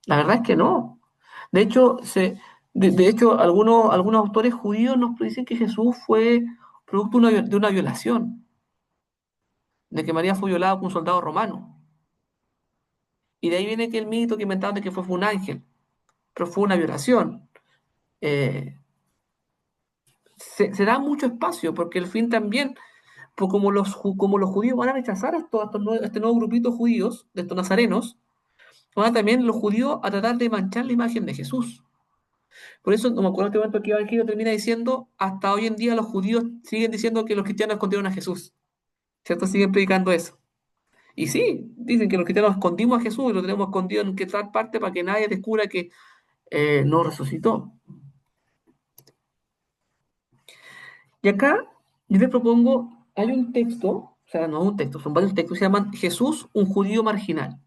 La verdad es que no. De hecho, de hecho algunos autores judíos nos dicen que Jesús fue producto de una violación, de que María fue violada por un soldado romano. Y de ahí viene que el mito que inventaron de que fue un ángel, pero fue una violación. Eh, se da mucho espacio porque el fin también pues como los judíos van a rechazar a este nuevo grupito de judíos, de estos nazarenos, van a también los judíos a tratar de manchar la imagen de Jesús. Por eso, no me acuerdo en este momento que Evangelio termina diciendo, hasta hoy en día los judíos siguen diciendo que los cristianos escondieron a Jesús, ¿cierto? Siguen predicando eso. Y sí, dicen que los cristianos escondimos a Jesús y lo tenemos escondido en que tal parte para que nadie descubra que no resucitó. Y acá yo les propongo, hay un texto, o sea, no es un texto, son varios textos, se llaman Jesús, un judío marginal,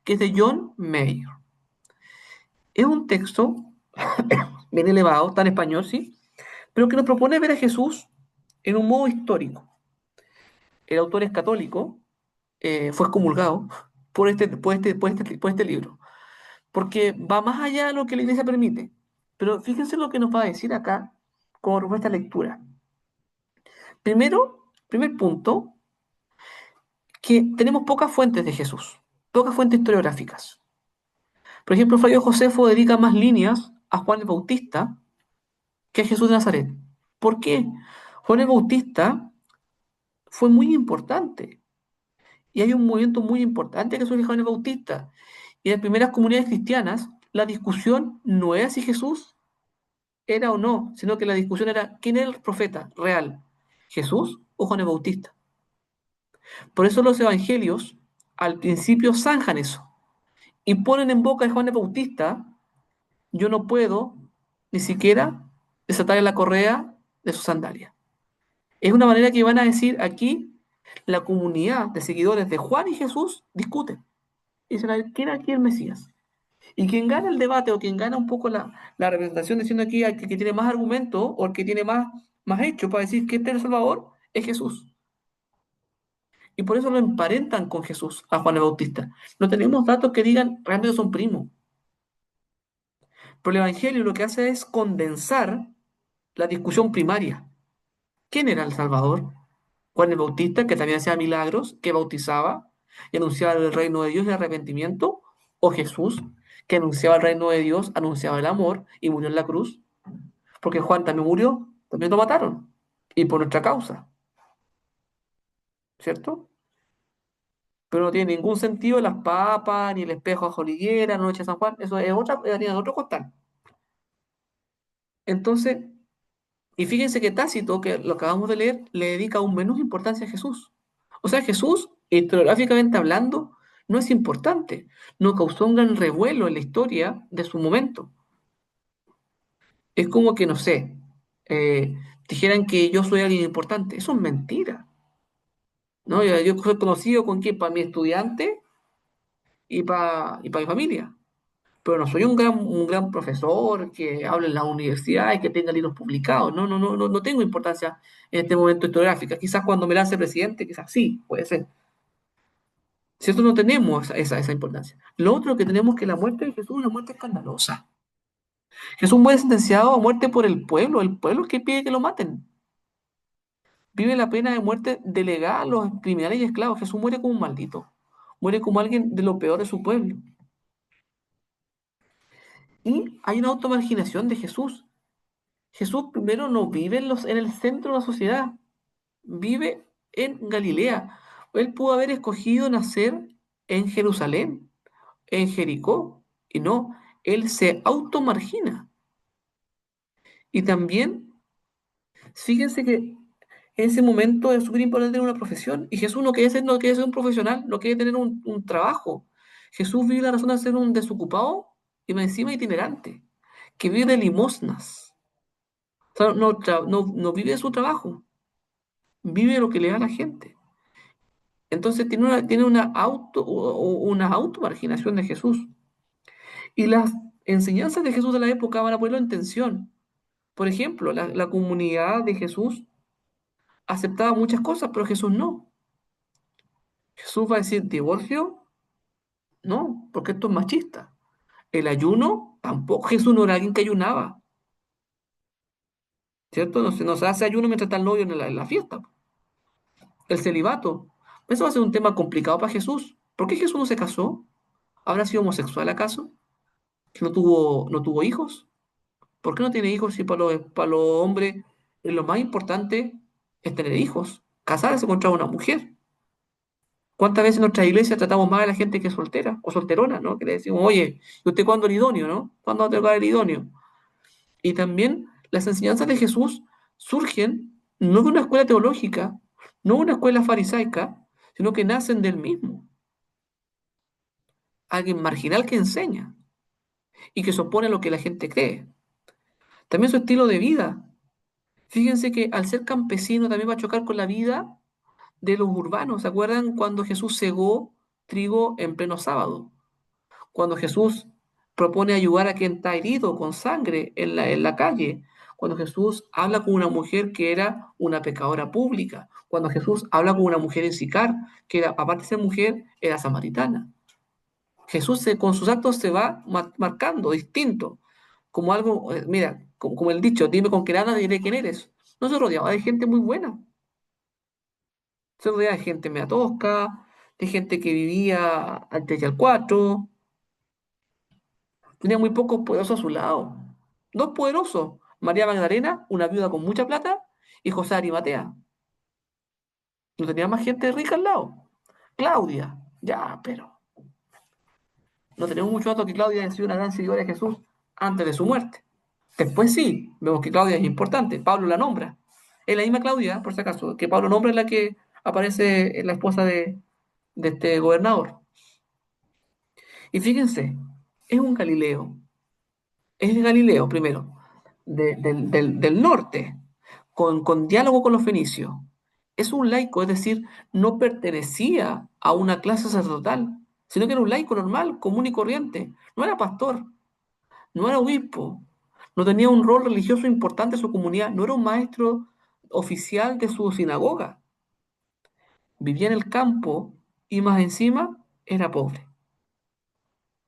que es de John Mayer. Es un texto bien elevado, está en español, sí, pero que nos propone ver a Jesús en un modo histórico. El autor es católico, fue excomulgado por este libro, porque va más allá de lo que la iglesia permite. Pero fíjense lo que nos va a decir acá como propuesta de lectura. Primero, primer punto, que tenemos pocas fuentes de Jesús, pocas fuentes historiográficas. Por ejemplo, Flavio Josefo dedica más líneas a Juan el Bautista que a Jesús de Nazaret. ¿Por qué? Juan el Bautista fue muy importante y hay un movimiento muy importante que surge Juan el Bautista. Y en las primeras comunidades cristianas, la discusión no era si Jesús era o no, sino que la discusión era quién era el profeta real, Jesús o Juan el Bautista. Por eso los evangelios al principio zanjan eso y ponen en boca de Juan el Bautista, yo no puedo ni siquiera desatarle la correa de su sandalia. Es una manera que van a decir aquí, la comunidad de seguidores de Juan y Jesús discuten. Y dicen, a ver, ¿quién aquí es el Mesías? Y quien gana el debate o quien gana un poco la representación diciendo aquí al que tiene más argumento o el que tiene más hecho para decir que este es el Salvador, es Jesús. Y por eso lo emparentan con Jesús, a Juan el Bautista. No tenemos datos que digan realmente son primos. Pero el Evangelio lo que hace es condensar la discusión primaria. ¿Quién era el Salvador? Juan el Bautista, que también hacía milagros, que bautizaba y anunciaba el reino de Dios y el arrepentimiento, o Jesús, que anunciaba el reino de Dios, anunciaba el amor y murió en la cruz, porque Juan también murió, también lo mataron, y por nuestra causa, ¿cierto? Pero no tiene ningún sentido las papas, ni el espejo bajo la higuera, la noche de San Juan, eso es otra, es harina de otro costal. Entonces, y fíjense que Tácito, que lo acabamos de leer, le dedica aún menos importancia a Jesús. O sea, Jesús, historiográficamente hablando, no es importante. No causó un gran revuelo en la historia de su momento. Es como que, no sé, dijeran que yo soy alguien importante. Eso es mentira. ¿no? Yo soy conocido con quién, para mi estudiante y para mi familia. Pero no soy un gran profesor que hable en la universidad y que tenga libros publicados. No, no, no, no, no tengo importancia en este momento historiográfica. Quizás cuando me lance presidente, quizás sí, puede ser. ¿Cierto? No tenemos esa importancia. Lo otro que tenemos es que la muerte de Jesús es una muerte escandalosa. Jesús muere sentenciado a muerte por el pueblo es que pide que lo maten. Vive la pena de muerte delegada a los criminales y esclavos. Jesús muere como un maldito. Muere como alguien de lo peor de su pueblo. Y hay una automarginación de Jesús. Jesús primero no vive en el centro de la sociedad, vive en Galilea. Él pudo haber escogido nacer en Jerusalén, en Jericó, y no, él se automargina. Y también, fíjense que en ese momento es súper importante tener una profesión, y Jesús no quiere ser un profesional, no quiere tener un trabajo. Jesús vive la razón de ser un desocupado y más encima itinerante, que vive de limosnas. O sea, no vive de su trabajo, vive lo que le da a la gente. Entonces tiene una automarginación de Jesús. Y las enseñanzas de Jesús de la época van a ponerlo en tensión. Por ejemplo, la comunidad de Jesús aceptaba muchas cosas, pero Jesús no. Jesús va a decir, divorcio, no, porque esto es machista. El ayuno, tampoco. Jesús no era alguien que ayunaba, ¿cierto? No se hace ayuno mientras está el novio en la fiesta. El celibato, eso va a ser un tema complicado para Jesús. ¿Por qué Jesús no se casó? ¿Habrá sido homosexual acaso? ¿Que no tuvo hijos? ¿Por qué no tiene hijos si para los hombres lo más importante es tener hijos? Casarse contra una mujer. ¿Cuántas veces en nuestra iglesia tratamos más a la gente que es soltera o solterona, ¿no? Que le decimos, oye, ¿y usted cuándo el idóneo, no? ¿Cuándo va a tocar el idóneo? Y también las enseñanzas de Jesús surgen no de una escuela teológica, no de una escuela farisaica, sino que nacen del mismo. Alguien marginal que enseña y que se opone a lo que la gente cree. También su estilo de vida. Fíjense que al ser campesino también va a chocar con la vida de los urbanos. ¿Se acuerdan cuando Jesús cegó trigo en pleno sábado? Cuando Jesús propone ayudar a quien está herido con sangre en la calle. Cuando Jesús habla con una mujer que era una pecadora pública. Cuando Jesús habla con una mujer en Sicar, que era, aparte de ser mujer, era samaritana. Jesús con sus actos se va marcando distinto, como algo, mira, como el dicho, dime con qué nada diré quién eres. No se rodeaba de gente muy buena, se rodeaba de gente media tosca, de gente que vivía al 3 y al 4, tenía muy pocos poderosos a su lado. Dos poderosos, María Magdalena, una viuda con mucha plata, y José Arimatea. No tenía más gente rica al lado. Claudia, ya, pero no tenemos mucho dato que Claudia haya sido una gran seguidora de Jesús antes de su muerte. Después sí, vemos que Claudia es importante. Pablo la nombra. Es la misma Claudia, por si acaso, que Pablo nombra, es la que aparece en la esposa de este gobernador. Y fíjense, es un Galileo. Es de Galileo, primero, del norte, con diálogo con los fenicios. Es un laico, es decir, no pertenecía a una clase sacerdotal, sino que era un laico normal, común y corriente. No era pastor, no era obispo, no tenía un rol religioso importante en su comunidad, no era un maestro oficial de su sinagoga. Vivía en el campo y más encima era pobre.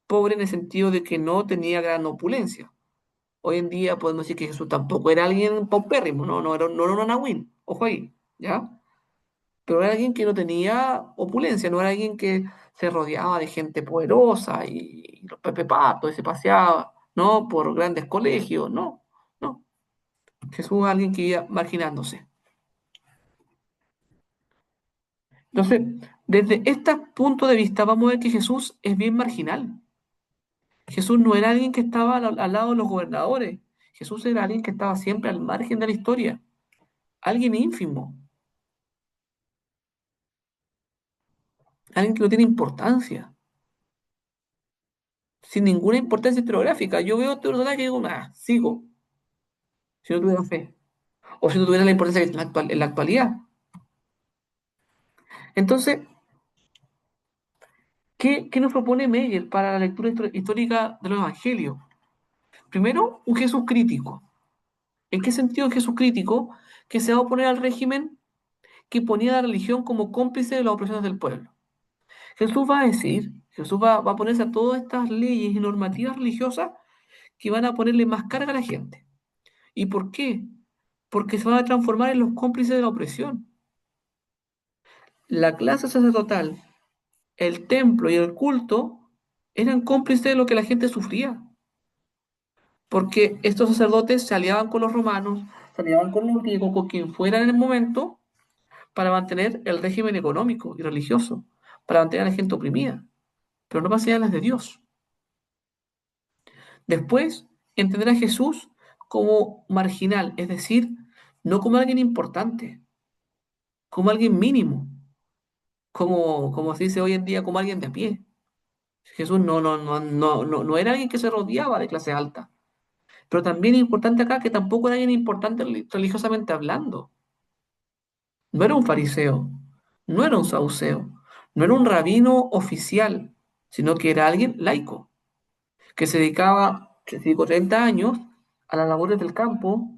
Pobre en el sentido de que no tenía gran opulencia. Hoy en día podemos decir que Jesús tampoco era alguien paupérrimo, no era un Anahuín, ojo ahí, ¿ya? Pero era alguien que no tenía opulencia, no era alguien que se rodeaba de gente poderosa y los Pepe Patos y se paseaba, ¿no? Por grandes colegios, no, no. Jesús es alguien que iba marginándose. Entonces, desde este punto de vista, vamos a ver que Jesús es bien marginal. Jesús no era alguien que estaba al lado de los gobernadores. Jesús era alguien que estaba siempre al margen de la historia. Alguien ínfimo. Alguien que no tiene importancia. Sin ninguna importancia historiográfica. Yo veo este personaje y digo, sigo. Si no tuviera fe. O si no tuviera la importancia que tiene en la actualidad. Entonces, ¿qué nos propone Meyer para la lectura histórica de los evangelios? Primero, un Jesús crítico. ¿En qué sentido un Jesús crítico? Que se va a oponer al régimen que ponía a la religión como cómplice de las opresiones del pueblo. Jesús va a decir, Jesús va a ponerse a todas estas leyes y normativas religiosas que van a ponerle más carga a la gente. ¿Y por qué? Porque se van a transformar en los cómplices de la opresión. La clase sacerdotal, el templo y el culto eran cómplices de lo que la gente sufría. Porque estos sacerdotes se aliaban con los romanos, se aliaban con los griegos, con quien fuera en el momento, para mantener el régimen económico y religioso, para mantener a la gente oprimida, pero no más allá de las de Dios. Después, entender a Jesús como marginal, es decir, no como alguien importante, como alguien mínimo, como se dice hoy en día, como alguien de a pie. Jesús no era alguien que se rodeaba de clase alta, pero también es importante acá que tampoco era alguien importante religiosamente hablando. No era un fariseo, no era un saduceo, no era un rabino oficial, sino que era alguien laico, que se dedicó 30 años a las labores del campo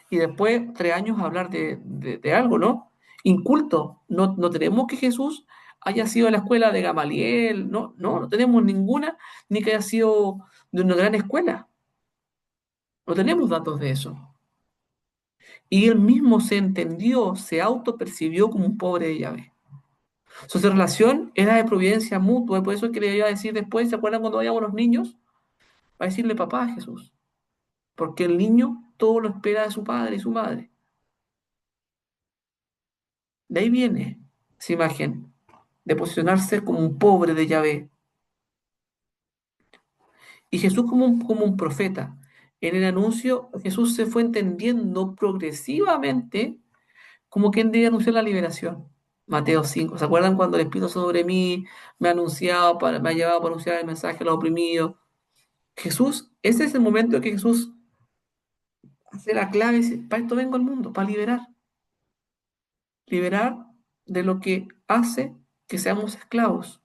y después 3 años a hablar de algo, ¿no? Inculto. No tenemos que Jesús haya sido a la escuela de Gamaliel, no tenemos ninguna, ni que haya sido de una gran escuela. No tenemos datos de eso. Y él mismo se entendió, se autopercibió como un pobre de Yahvé. Su relación era de providencia mutua, y por eso es que le iba a decir después, ¿se acuerdan cuando vayamos los niños? Va a decirle papá a Jesús, porque el niño todo lo espera de su padre y su madre. De ahí viene esa imagen de posicionarse como un pobre de Yahvé. Y Jesús como un profeta. En el anuncio, Jesús se fue entendiendo progresivamente como quien debe anunciar la liberación. Mateo 5. ¿Se acuerdan cuando el Espíritu sobre mí me ha llevado para anunciar el mensaje a los oprimidos? Jesús, ese es el momento en que Jesús hace la clave, dice, para esto vengo al mundo, para liberar de lo que hace que seamos esclavos,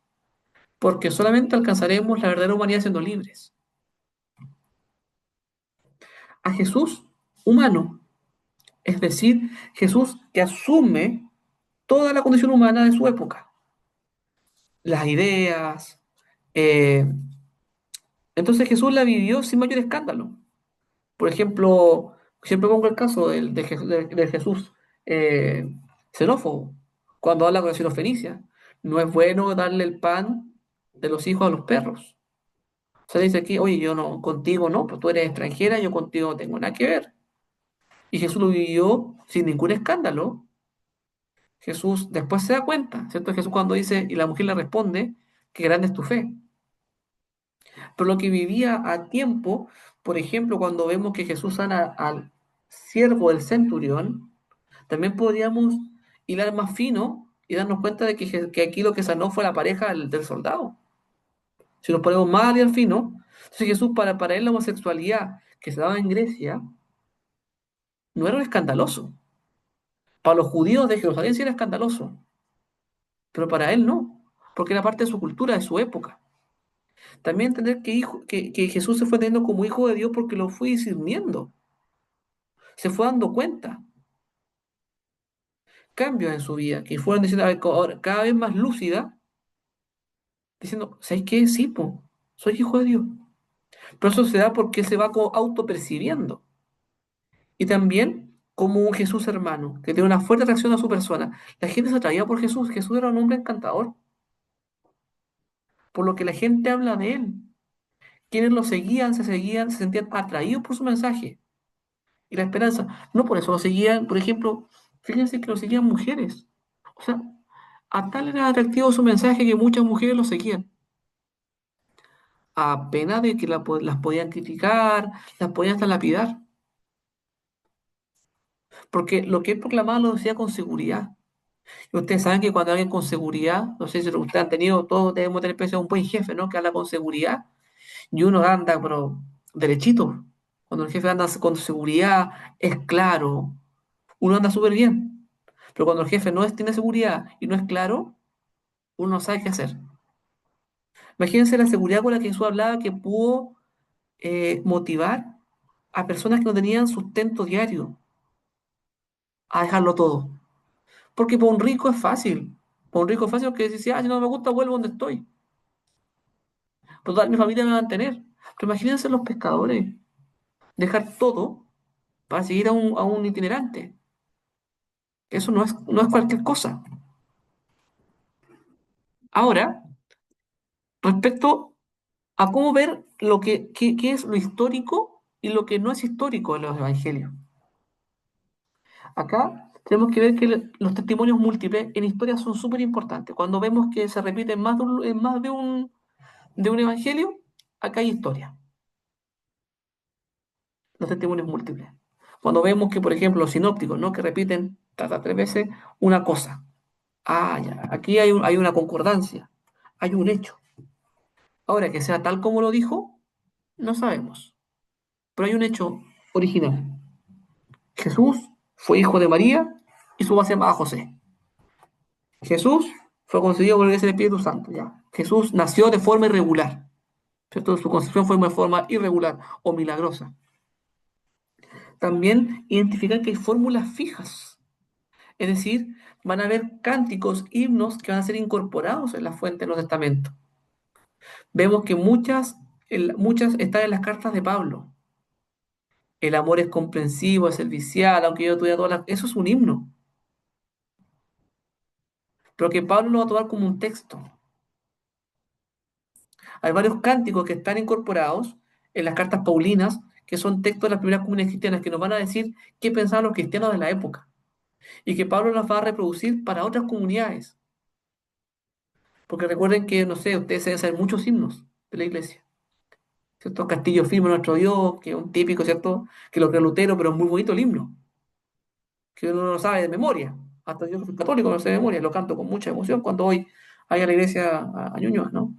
porque solamente alcanzaremos la verdadera humanidad siendo libres. A Jesús humano, es decir, Jesús que asume toda la condición humana de su época, las ideas. eh, entonces Jesús la vivió sin mayor escándalo. Por ejemplo, siempre pongo el caso de Jesús eh, xenófobo, cuando habla con la sirofenicia. No es bueno darle el pan de los hijos a los perros. O sea, dice aquí, oye, yo no, contigo no, pues tú eres extranjera, yo contigo no tengo nada que ver. Y Jesús lo vivió sin ningún escándalo. Jesús después se da cuenta, ¿cierto? Jesús cuando dice, y la mujer le responde, que grande es tu fe. Pero lo que vivía a tiempo, por ejemplo, cuando vemos que Jesús sana al siervo del centurión, también podríamos hilar más fino y darnos cuenta de que aquí lo que sanó fue la pareja del soldado. Si nos ponemos más a hilar fino, entonces Jesús, para él la homosexualidad que se daba en Grecia no era un escandaloso. Para los judíos de Jerusalén sí era escandaloso, pero para él no, porque era parte de su cultura, de su época. También entender que Jesús se fue teniendo como hijo de Dios porque lo fue discerniendo, se fue dando cuenta, cambios en su vida, que fueron diciendo, a ver, ahora, cada vez más lúcida, diciendo, ¿sabes qué? Sí, po, soy hijo de Dios. Pero eso se da porque él se va autopercibiendo. Y también como un Jesús hermano, que tiene una fuerte reacción a su persona. La gente se atraía por Jesús. Jesús era un hombre encantador, por lo que la gente habla de él. Quienes lo seguían, se sentían atraídos por su mensaje y la esperanza. No por eso lo seguían, por ejemplo, fíjense que lo seguían mujeres. O sea, a tal era atractivo su mensaje que muchas mujeres lo seguían. A pena de que las podían criticar, las podían hasta lapidar. Porque lo que él proclamaba lo decía con seguridad. Y ustedes saben que cuando alguien con seguridad, no sé si ustedes han tenido, todos debemos tener experiencia de un buen jefe, ¿no? Que habla con seguridad y uno anda, pero derechito. Cuando el jefe anda con seguridad, es claro, uno anda súper bien. Pero cuando el jefe tiene seguridad y no es claro, uno no sabe qué hacer. Imagínense la seguridad con la que Jesús hablaba que pudo motivar a personas que no tenían sustento diario a dejarlo todo. Porque para un rico es fácil. Para un rico es fácil porque dice, si no me gusta, vuelvo donde estoy. Pero toda mi familia me va a mantener. Pero imagínense los pescadores, dejar todo para seguir a un itinerante. Eso no es cualquier cosa. Ahora, respecto a cómo ver qué es lo histórico y lo que no es histórico de los evangelios. Acá tenemos que ver que los testimonios múltiples en historia son súper importantes. Cuando vemos que se repiten en más de un evangelio, acá hay historia, los testimonios múltiples. Cuando vemos que, por ejemplo, los sinópticos, ¿no? Que repiten hasta 3 veces una cosa. Ya, aquí hay una concordancia, hay un hecho. Ahora, que sea tal como lo dijo, no sabemos. Pero hay un hecho original. Jesús fue hijo de María y su base se llamaba José. Jesús fue concebido por el Espíritu Santo. Ya. Jesús nació de forma irregular. ¿Cierto? Su concepción fue de forma irregular o milagrosa. También identificar que hay fórmulas fijas. Es decir, van a haber cánticos, himnos que van a ser incorporados en la fuente de los testamentos. Vemos que muchas están en las cartas de Pablo. El amor es comprensivo, es servicial, aunque yo tuviera todas las... Eso es un himno. Pero que Pablo lo va a tomar como un texto. Hay varios cánticos que están incorporados en las cartas paulinas, que son textos de las primeras comunidades cristianas, que nos van a decir qué pensaban los cristianos de la época. Y que Pablo las va a reproducir para otras comunidades. Porque recuerden que, no sé, ustedes deben saber muchos himnos de la iglesia. ¿Cierto? Castillo firme nuestro Dios, que es un típico, ¿cierto? Que lo creó Lutero, pero es muy bonito el himno. Que uno no lo sabe de memoria. Hasta yo que soy católico no lo sé de memoria, lo canto con mucha emoción cuando voy ahí a la iglesia a Ñuñoa, ¿no?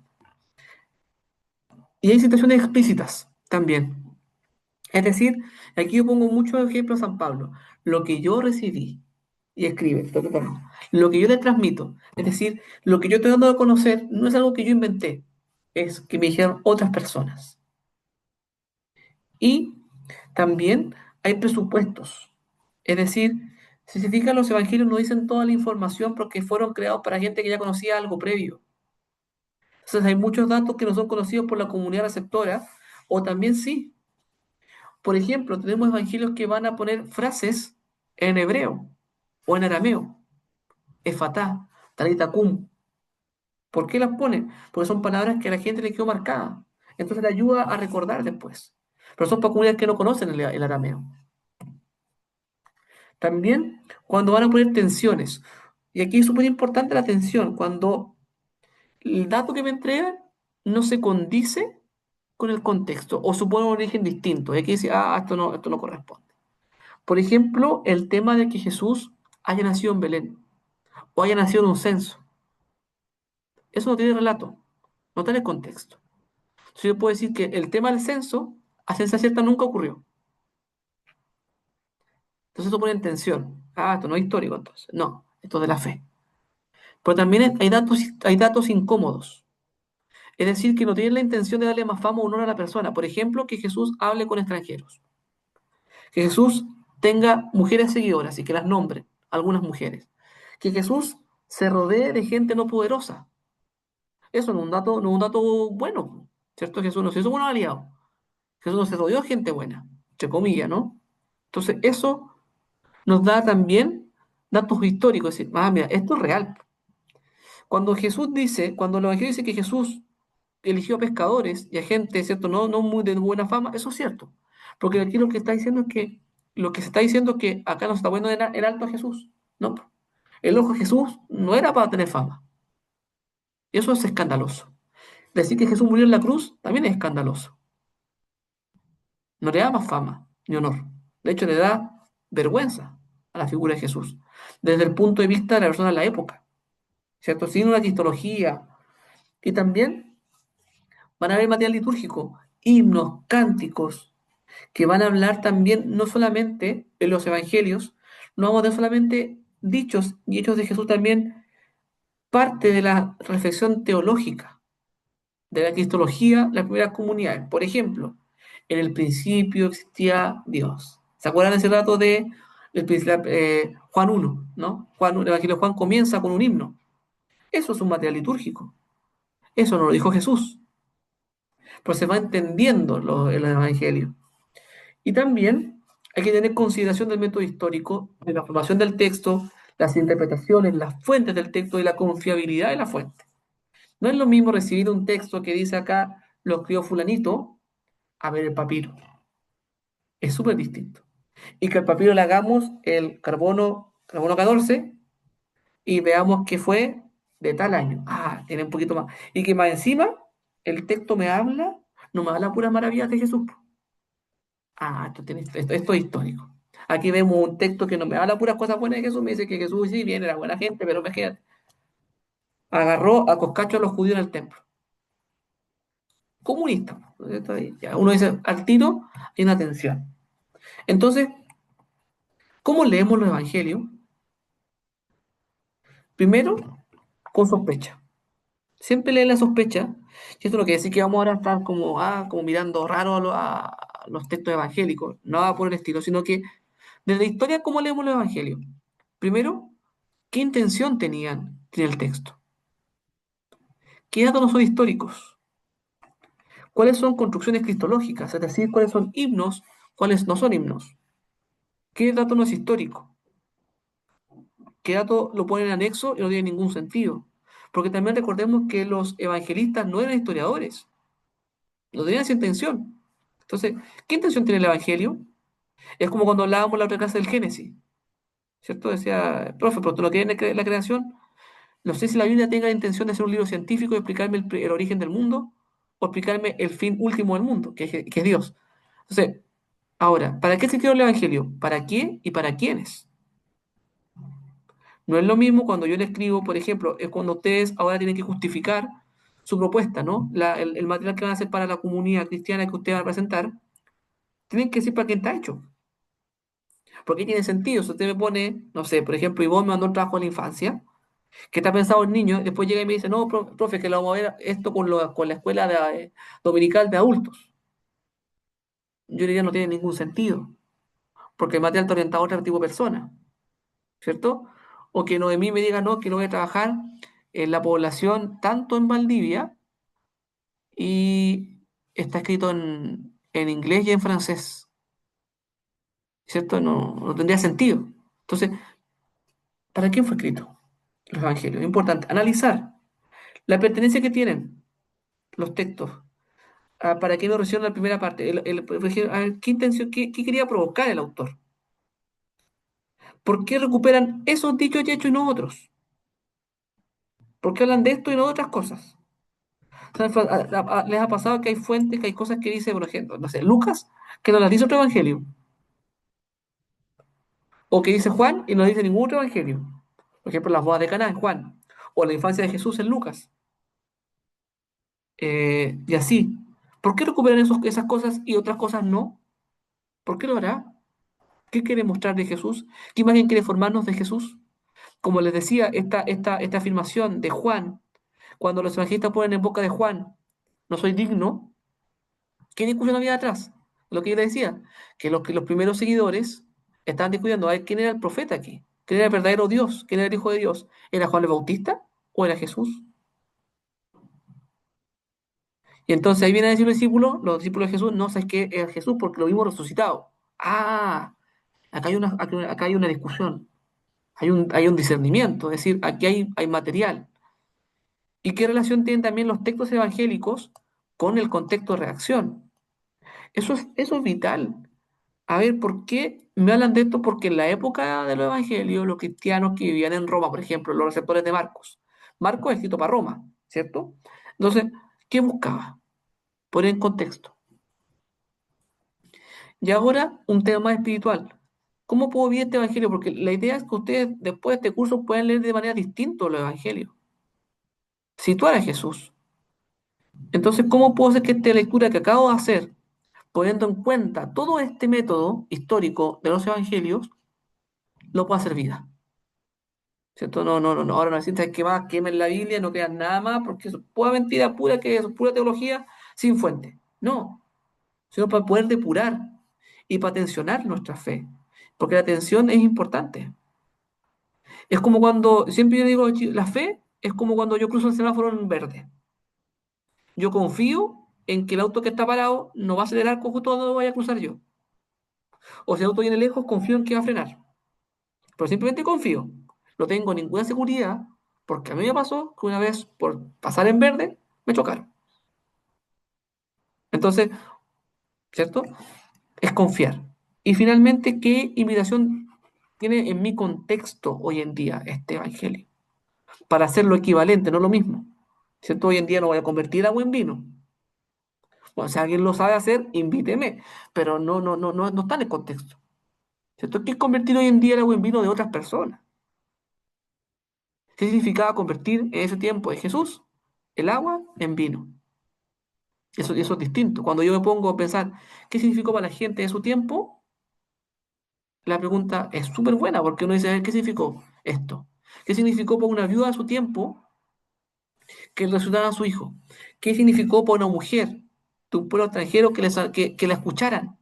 Y hay situaciones explícitas también. Es decir, aquí yo pongo muchos ejemplos a San Pablo. Lo que yo recibí, y escribe, lo que yo le transmito, es decir, lo que yo estoy dando a conocer no es algo que yo inventé, es que me dijeron otras personas. Y también hay presupuestos. Es decir, si se fijan, los evangelios no dicen toda la información porque fueron creados para gente que ya conocía algo previo. Entonces hay muchos datos que no son conocidos por la comunidad receptora, o también sí. Por ejemplo, tenemos evangelios que van a poner frases en hebreo o en arameo. Efatá, talita cum. ¿Por qué las pone? Porque son palabras que a la gente le quedó marcada. Entonces le ayuda a recordar después. Pero son para comunidades que no conocen el arameo. También cuando van a poner tensiones. Y aquí es súper importante la tensión. Cuando el dato que me entregan no se condice con el contexto o supone un origen distinto. Y aquí dice, esto no corresponde. Por ejemplo, el tema de que Jesús haya nacido en Belén o haya nacido en un censo. Eso no tiene relato, no tiene contexto. Entonces yo puedo decir que el tema del censo, a ciencia cierta, nunca ocurrió. Entonces eso pone en tensión. Esto no es histórico entonces. No, esto es de la fe. Pero también hay datos incómodos. Es decir, que no tienen la intención de darle más fama o honor a la persona. Por ejemplo, que Jesús hable con extranjeros. Que Jesús tenga mujeres seguidoras y que las nombre, algunas mujeres. Que Jesús se rodee de gente no poderosa. Eso no es un dato bueno, ¿cierto? Jesús no se hizo buenos aliados. Jesús no se rodeó de gente buena, entre comillas, ¿no? Entonces, eso nos da también datos históricos. Es decir, mira, esto es real. Cuando el Evangelio dice que Jesús eligió a pescadores y a gente, ¿cierto? No muy de buena fama, eso es cierto. Porque aquí lo que está diciendo es que, lo que se está diciendo es que acá no se está poniendo en alto a Jesús. No. El ojo de Jesús no era para tener fama. Y eso es escandaloso. Decir que Jesús murió en la cruz también es escandaloso. No le da más fama ni honor. De hecho, le da vergüenza a la figura de Jesús. Desde el punto de vista de la persona de la época. ¿Cierto? Sin una cristología. Y también van a haber material litúrgico, himnos, cánticos, que van a hablar también, no solamente en los evangelios, no vamos a ver solamente dichos y hechos de Jesús también parte de la reflexión teológica, de la cristología, las primeras comunidades. Por ejemplo, en el principio existía Dios. ¿Se acuerdan ese rato de Juan 1, ¿no? El Evangelio de Juan comienza con un himno. Eso es un material litúrgico. Eso no lo dijo Jesús, pero se va entendiendo el Evangelio. Y también hay que tener consideración del método histórico, de la formación del texto, las interpretaciones, las fuentes del texto y la confiabilidad de la fuente. No es lo mismo recibir un texto que dice acá, lo escribió fulanito, a ver el papiro. Es súper distinto. Y que al papiro le hagamos el carbono 14 y veamos que fue de tal año. Ah, tiene un poquito más. Y que más encima el texto no me habla puras maravillas de Jesús. Ah, esto es histórico. Aquí vemos un texto que no me habla puras cosas buenas de Jesús, me dice que Jesús sí bien era buena gente, pero imagínate, agarró a coscacho a los judíos en el templo. Comunista. Uno dice, al tiro hay una tensión. Entonces, ¿cómo leemos los evangelios? Primero, con sospecha. Siempre lee la sospecha. Y esto es lo que decir que vamos ahora a estar como mirando raro a los textos evangélicos. No va por el estilo, sino que desde la historia, ¿cómo leemos los evangelios? Primero, ¿qué intención tiene el texto? ¿Qué datos no son históricos? ¿Cuáles son construcciones cristológicas? Es decir, ¿cuáles son himnos? ¿Cuáles no son himnos? ¿Qué dato no es histórico? ¿Qué dato lo ponen en anexo y no tiene ningún sentido? Porque también recordemos que los evangelistas no eran historiadores, no tenían esa intención. Entonces, ¿qué intención tiene el evangelio? Es como cuando hablábamos la otra clase del Génesis, ¿cierto? Decía, profe, pero tú no crees en la creación. No sé si la Biblia tenga la intención de ser un libro científico y explicarme el origen del mundo o explicarme el fin último del mundo, que es Dios. Entonces, ahora, ¿para qué se creó el evangelio? ¿Para qué y para quiénes? No es lo mismo cuando yo le escribo, por ejemplo, es cuando ustedes ahora tienen que justificar su propuesta, ¿no? El material que van a hacer para la comunidad cristiana que ustedes van a presentar, tienen que decir para quién está hecho. Porque tiene sentido. Si usted me pone, no sé, por ejemplo, Ivonne me mandó un trabajo en la infancia, que está pensado en niños, después llega y me dice, no, profe, que lo vamos a ver esto con la escuela dominical de adultos. Yo diría no tiene ningún sentido, porque el material está orientado a otro tipo de persona, ¿cierto? O que Noemí me diga, no, que no voy a trabajar en la población tanto en Valdivia y está escrito en inglés y en francés, ¿cierto? No tendría sentido. Entonces, ¿para quién fue escrito los evangelios? Es importante analizar la pertenencia que tienen los textos. ¿Para qué nos recibieron la primera parte? Por ejemplo, a ver, ¿qué intención, qué quería provocar el autor? ¿Por qué recuperan esos dichos y hechos y no otros? ¿Por qué hablan de esto y no de otras cosas? ¿Les ha pasado que hay fuentes, que hay cosas que dice, por ejemplo, no sé, Lucas, que no las dice otro evangelio? O que dice Juan y no dice ningún otro evangelio. Por ejemplo, las bodas de Caná en Juan. O la infancia de Jesús en Lucas. Y así. ¿Por qué recuperan esas cosas y otras cosas no? ¿Por qué lo hará? ¿Qué quiere mostrar de Jesús? ¿Qué imagen quiere formarnos de Jesús? Como les decía, esta afirmación de Juan, cuando los evangelistas ponen en boca de Juan, no soy digno, ¿qué discusión había atrás? Lo que yo les decía, que los primeros seguidores estaban discutiendo a ver quién era el profeta aquí, quién era el verdadero Dios, quién era el Hijo de Dios. ¿Era Juan el Bautista o era Jesús? Y entonces ahí vienen a decir los discípulos de Jesús, no, sabes qué es Jesús porque lo vimos resucitado. Ah, acá hay una discusión, hay un discernimiento, es decir, aquí hay material. ¿Y qué relación tienen también los textos evangélicos con el contexto de reacción? Eso es vital. A ver, ¿por qué me hablan de esto? Porque en la época de los evangelios, los cristianos que vivían en Roma, por ejemplo, los receptores de Marcos. Marcos es escrito para Roma, ¿cierto? Entonces, ¿qué buscaba? Poner en contexto. Y ahora, un tema más espiritual. ¿Cómo puedo vivir este evangelio? Porque la idea es que ustedes, después de este curso, puedan leer de manera distinta los evangelios. Situar a Jesús. Entonces, ¿cómo puedo hacer que esta lectura que acabo de hacer, poniendo en cuenta todo este método histórico de los evangelios, lo pueda hacer vida? ¿cierto? No, no, no, no, ahora no necesitas que más quemen la Biblia, no crean nada más, porque eso es pura mentira, pura, que eso es pura teología sin fuente. No, sino para poder depurar y para tensionar nuestra fe, porque la tensión es importante. Es como cuando, siempre yo digo, la fe es como cuando yo cruzo el semáforo en verde. Yo confío en que el auto que está parado no va a acelerar justo donde vaya a cruzar yo. O si el auto viene lejos, confío en que va a frenar. Pero simplemente confío. No tengo ninguna seguridad, porque a mí me pasó que una vez por pasar en verde me chocaron. Entonces, ¿cierto? Es confiar. Y finalmente, ¿qué invitación tiene en mi contexto hoy en día este evangelio? Para hacerlo equivalente, no lo mismo. ¿Cierto? Hoy en día no voy a convertir agua en vino. Bueno, si alguien lo sabe hacer, invíteme, pero no está en el contexto. ¿Cierto? ¿Qué es convertir hoy en día el agua en vino de otras personas? ¿Qué significaba convertir en ese tiempo de Jesús el agua en vino? Eso es distinto. Cuando yo me pongo a pensar qué significó para la gente de su tiempo, la pregunta es súper buena porque uno dice, a ver, ¿qué significó esto? ¿Qué significó para una viuda de su tiempo que resucitaran a su hijo? ¿Qué significó para una mujer de un pueblo extranjero que la escucharan?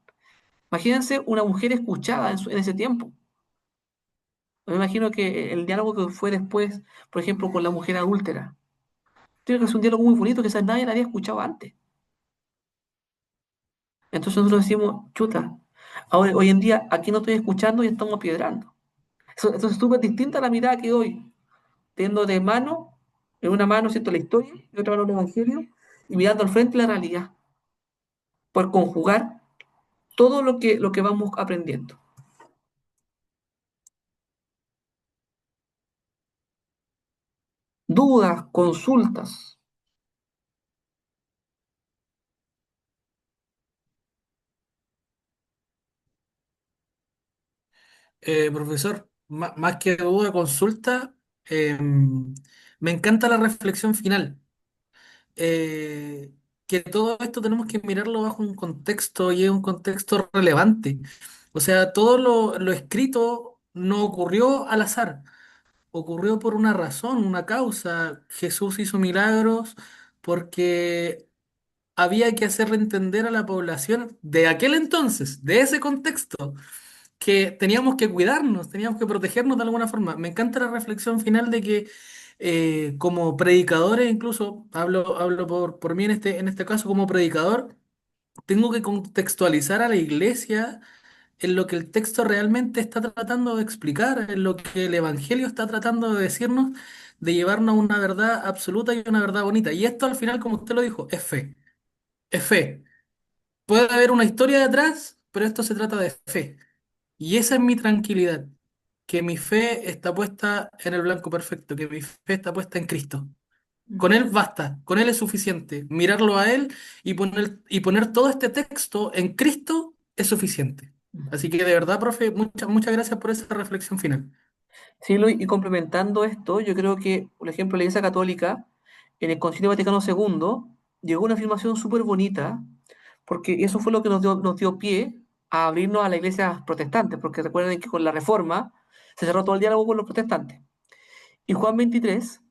Imagínense una mujer escuchada en ese tiempo. Me imagino que el diálogo que fue después, por ejemplo, con la mujer adúltera, tiene que ser un diálogo muy bonito que quizás nadie la había escuchado antes. Entonces nosotros decimos, chuta, ahora, hoy en día aquí no estoy escuchando y estamos piedrando. Eso es súper distinta a la mirada que doy, teniendo de mano, en una mano, ¿cierto?, la historia, y en otra mano el Evangelio, y mirando al frente la realidad, por conjugar todo lo que vamos aprendiendo. Dudas, consultas. Profesor, más que duda, consulta, me encanta la reflexión final. Que todo esto tenemos que mirarlo bajo un contexto y es un contexto relevante. O sea, todo lo escrito no ocurrió al azar, ocurrió por una razón, una causa. Jesús hizo milagros porque había que hacerle entender a la población de aquel entonces, de ese contexto que teníamos que cuidarnos, teníamos que protegernos de alguna forma. Me encanta la reflexión final de que como predicadores, incluso hablo por mí en este caso como predicador, tengo que contextualizar a la iglesia en lo que el texto realmente está tratando de explicar, en lo que el Evangelio está tratando de decirnos, de llevarnos a una verdad absoluta y una verdad bonita. Y esto al final, como usted lo dijo, es fe. Es fe. Puede haber una historia detrás, pero esto se trata de fe. Y esa es mi tranquilidad, que mi fe está puesta en el blanco perfecto, que mi fe está puesta en Cristo. Con Él basta, con Él es suficiente. Mirarlo a Él y poner todo este texto en Cristo es suficiente. Así que de verdad, profe, muchas gracias por esa reflexión final. Sí, Luis, y complementando esto, yo creo que, por ejemplo, la Iglesia Católica, en el Concilio Vaticano II, llegó a una afirmación súper bonita, porque eso fue lo que nos dio pie a abrirnos a las iglesias protestantes, porque recuerden que con la Reforma se cerró todo el diálogo con los protestantes. Y Juan 23,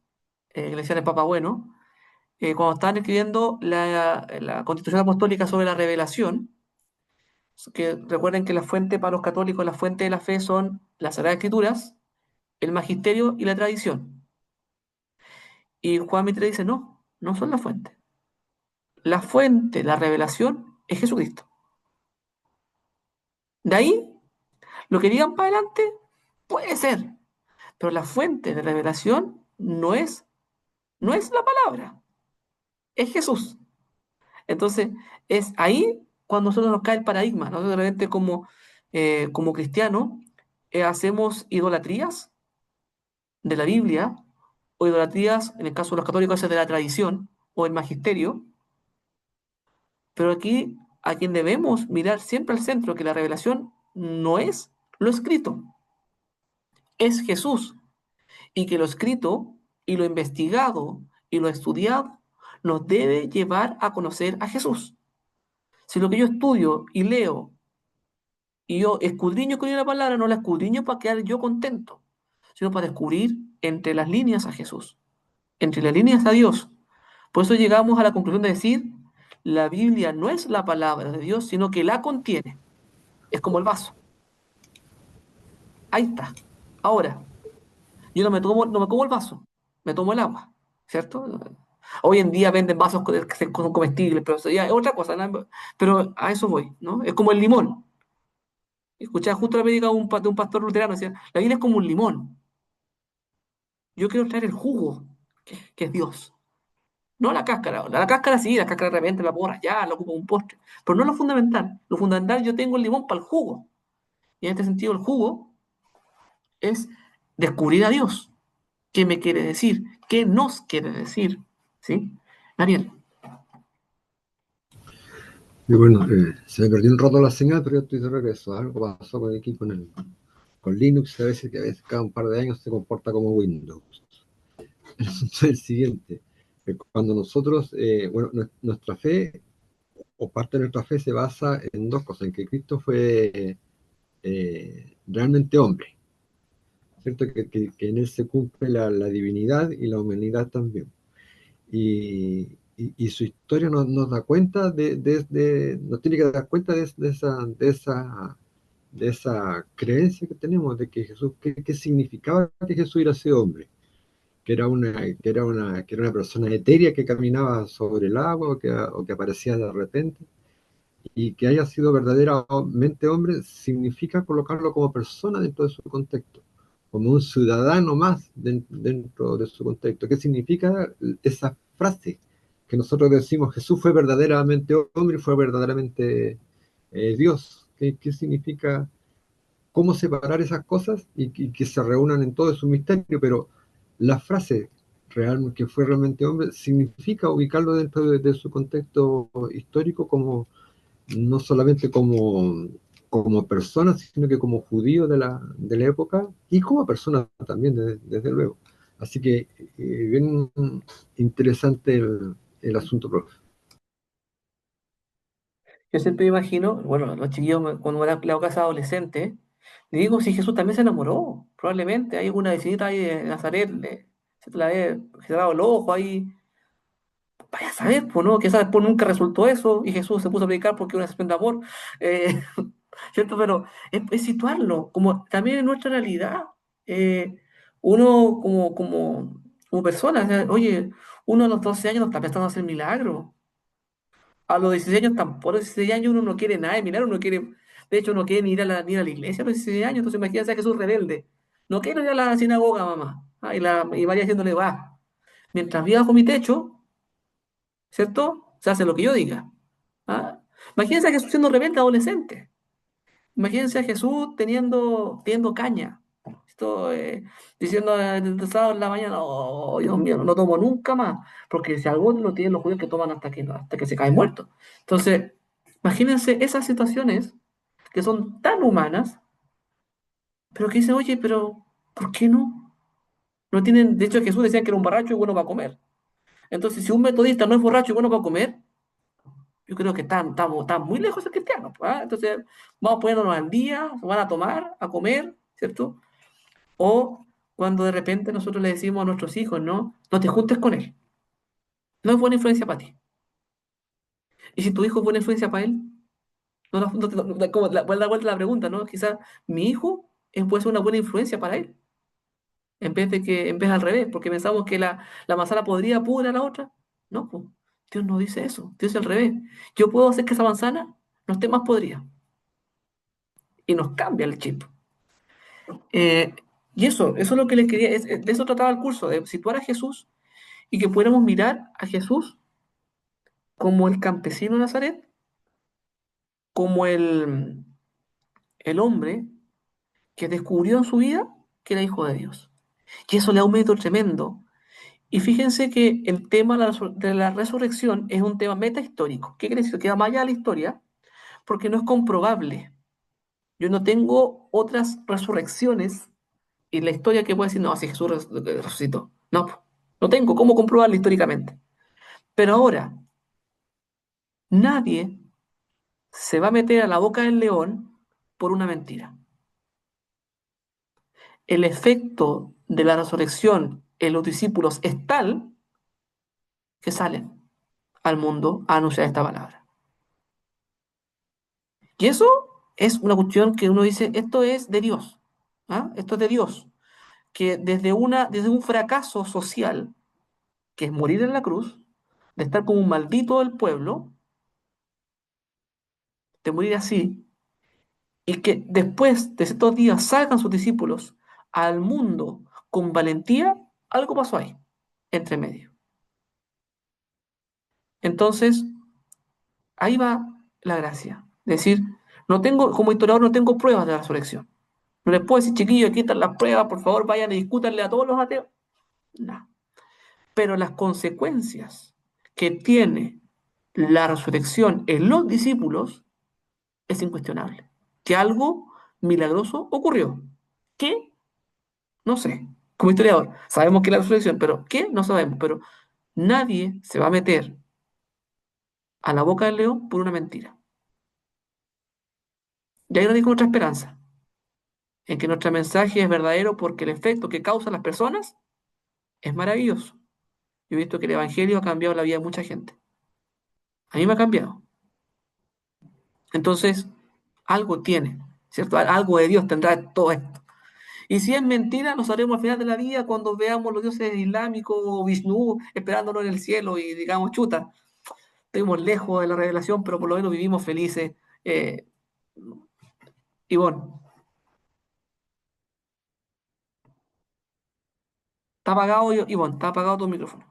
que le decían el Papa Bueno, cuando estaban escribiendo la Constitución Apostólica sobre la revelación, que recuerden que la fuente para los católicos, la fuente de la fe son las Sagradas Escrituras, el magisterio y la tradición. Y Juan 23 dice, no, no son la fuente. La fuente, la revelación, es Jesucristo. De ahí, lo que digan para adelante, puede ser, pero la fuente de revelación no es la palabra, es Jesús. Entonces, es ahí cuando nosotros nos cae el paradigma. Nosotros de repente como cristianos hacemos idolatrías de la Biblia o idolatrías, en el caso de los católicos, es de la tradición o el magisterio. Pero aquí a quien debemos mirar siempre al centro, que la revelación no es lo escrito, es Jesús. Y que lo escrito y lo investigado y lo estudiado nos debe llevar a conocer a Jesús. Si lo que yo estudio y leo y yo escudriño con una palabra, no la escudriño para quedar yo contento, sino para descubrir entre las líneas a Jesús, entre las líneas a Dios. Por eso llegamos a la conclusión de decir, la Biblia no es la palabra de Dios, sino que la contiene. Es como el vaso. Ahí está. Ahora, yo no me como el vaso, me tomo el agua, ¿cierto? Hoy en día venden vasos que son comestibles, pero eso ya es otra cosa, ¿no? Pero a eso voy, ¿no? Es como el limón. Escuchaba justo la prédica de un pastor luterano, decía, la Biblia es como un limón. Yo quiero traer el jugo, que es Dios. No la cáscara. La cáscara sí, la cáscara de repente la puedo rallar, la ocupo como un postre. Pero no lo fundamental. Lo fundamental, yo tengo el limón para el jugo. Y en este sentido, el jugo es descubrir a Dios. ¿Qué me quiere decir? ¿Qué nos quiere decir? ¿Sí? Daniel. Y bueno, se me perdió un rato la señal, pero yo estoy de regreso. Algo pasó con aquí, con Linux, que a veces cada un par de años se comporta como Windows. El asunto es el siguiente. Cuando nosotros, bueno, nuestra fe, o parte de nuestra fe se basa en dos cosas, en que Cristo fue realmente hombre, ¿cierto? Que en él se cumple la divinidad y la humanidad también. Y su historia nos da cuenta nos tiene que dar cuenta de esa creencia que tenemos de que Jesús, qué significaba que Jesús hubiera sido hombre, que era una persona etérea que caminaba sobre el agua o que aparecía de repente, y que haya sido verdaderamente hombre significa colocarlo como persona dentro de su contexto, como un ciudadano más dentro de su contexto. ¿Qué significa esa frase que nosotros decimos, Jesús fue verdaderamente hombre y fue verdaderamente Dios? ¿Qué significa? ¿Cómo separar esas cosas y que se reúnan en todo su misterio? Pero la frase real, que fue realmente hombre, significa ubicarlo dentro de su contexto histórico como no solamente como persona, sino que como judío de la época y como persona también, desde luego. Así que bien interesante el asunto, profe. Yo siempre me imagino, bueno, los chiquillos, cuando me la casa adolescente, le digo si Jesús también se enamoró. Probablemente hay alguna vecinita ahí de Nazaret, se la ve cerrado el ojo ahí. Vaya a saber, pues, ¿no? Quizás después nunca resultó eso y Jesús se puso a predicar porque era una expresión de amor. eh, ¿Cierto? Pero es situarlo, como también en nuestra realidad. eh, Uno como persona, o sea, oye, uno a los 12 años no está pensando hacer milagros. A los 16 años tampoco, a los 16 años uno no quiere nada de milagro, uno quiere, de hecho, no quiere ni ir a la iglesia a los 16 años, entonces imagínense a Jesús rebelde. No quiero ir a la sinagoga, mamá. Y María diciéndole, va. Mientras viva bajo mi techo, ¿cierto? Se hace lo que yo diga. ¿Ah? Imagínense a Jesús siendo rebelde adolescente. Imagínense a Jesús teniendo caña. Esto, diciendo el sábado en la mañana, oh, Dios mío, no tomo nunca más. Porque si algo lo tienen los judíos que toman hasta que se caen muertos. Entonces, imagínense esas situaciones que son tan humanas, pero que dicen, oye, pero ¿por qué no? No tienen, de hecho Jesús decía que era un borracho y bueno para comer. Entonces, si un metodista no es borracho y bueno para comer, yo creo que están muy lejos de ser cristianos. Pues, ¿ah? Entonces, vamos poniéndonos al día, van a tomar, a comer, ¿cierto? O cuando de repente nosotros le decimos a nuestros hijos, ¿no? No te juntes con él. No es buena influencia para ti. Y si tu hijo es buena influencia para él, puedes dar vuelta a la pregunta, ¿no? Quizás mi hijo puede ser una buena influencia para él, en vez al revés, porque pensamos que la manzana podría pudrir a la otra. No, pues, Dios no dice eso. Dios dice al revés. Yo puedo hacer que esa manzana no esté más podrida. Y nos cambia el chip. Eh, y eso es lo que les quería, de eso trataba el curso, de situar a Jesús y que pudiéramos mirar a Jesús como el campesino de Nazaret, como el hombre que descubrió en su vida que era hijo de Dios. Y eso le da un mérito tremendo. Y fíjense que el tema de la resurrección es un tema metahistórico. ¿Qué quiere decir? Que va más allá de la historia, porque no es comprobable. Yo no tengo otras resurrecciones en la historia que puede decir, no, si Jesús resucitó. No, no tengo cómo comprobarlo históricamente. Pero ahora, nadie se va a meter a la boca del león por una mentira. El efecto de la resurrección en los discípulos es tal que salen al mundo a anunciar esta palabra. Y eso es una cuestión que uno dice, esto es de Dios. ¿Ah? Esto es de Dios. Que desde un fracaso social, que es morir en la cruz, de estar como un maldito del pueblo, de morir así, y que después de estos días salgan sus discípulos al mundo con valentía, algo pasó ahí, entre medio. Entonces, ahí va la gracia. Es decir, como historiador no tengo pruebas de la resurrección. No les puedo decir, chiquillos, aquí están las pruebas, por favor, vayan y discútanle a todos los ateos. No. Pero las consecuencias que tiene la resurrección en los discípulos es incuestionable. Que algo milagroso ocurrió. ¿Qué? No sé. Como historiador, sabemos que es la resurrección, pero ¿qué? No sabemos. Pero nadie se va a meter a la boca del león por una mentira. Y ahí nos dijo nuestra esperanza, en que nuestro mensaje es verdadero porque el efecto que causan las personas es maravilloso. Yo he visto que el Evangelio ha cambiado la vida de mucha gente. A mí me ha cambiado. Entonces, algo tiene, ¿cierto? Algo de Dios tendrá todo esto. Y si es mentira, lo sabremos al final de la vida cuando veamos los dioses islámicos o Vishnu esperándonos en el cielo y digamos, chuta, estuvimos lejos de la revelación, pero por lo menos vivimos felices. Eh, Ivonne, está apagado, Ivonne, está apagado tu micrófono.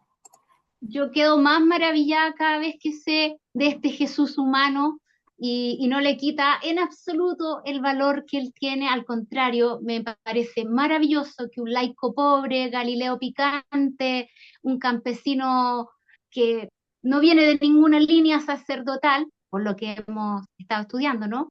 Yo quedo más maravillada cada vez que sé de este Jesús humano y no le quita en absoluto el valor que él tiene. Al contrario, me parece maravilloso que un laico pobre, Galileo picante, un campesino que no viene de ninguna línea sacerdotal, por lo que hemos estado estudiando, ¿no?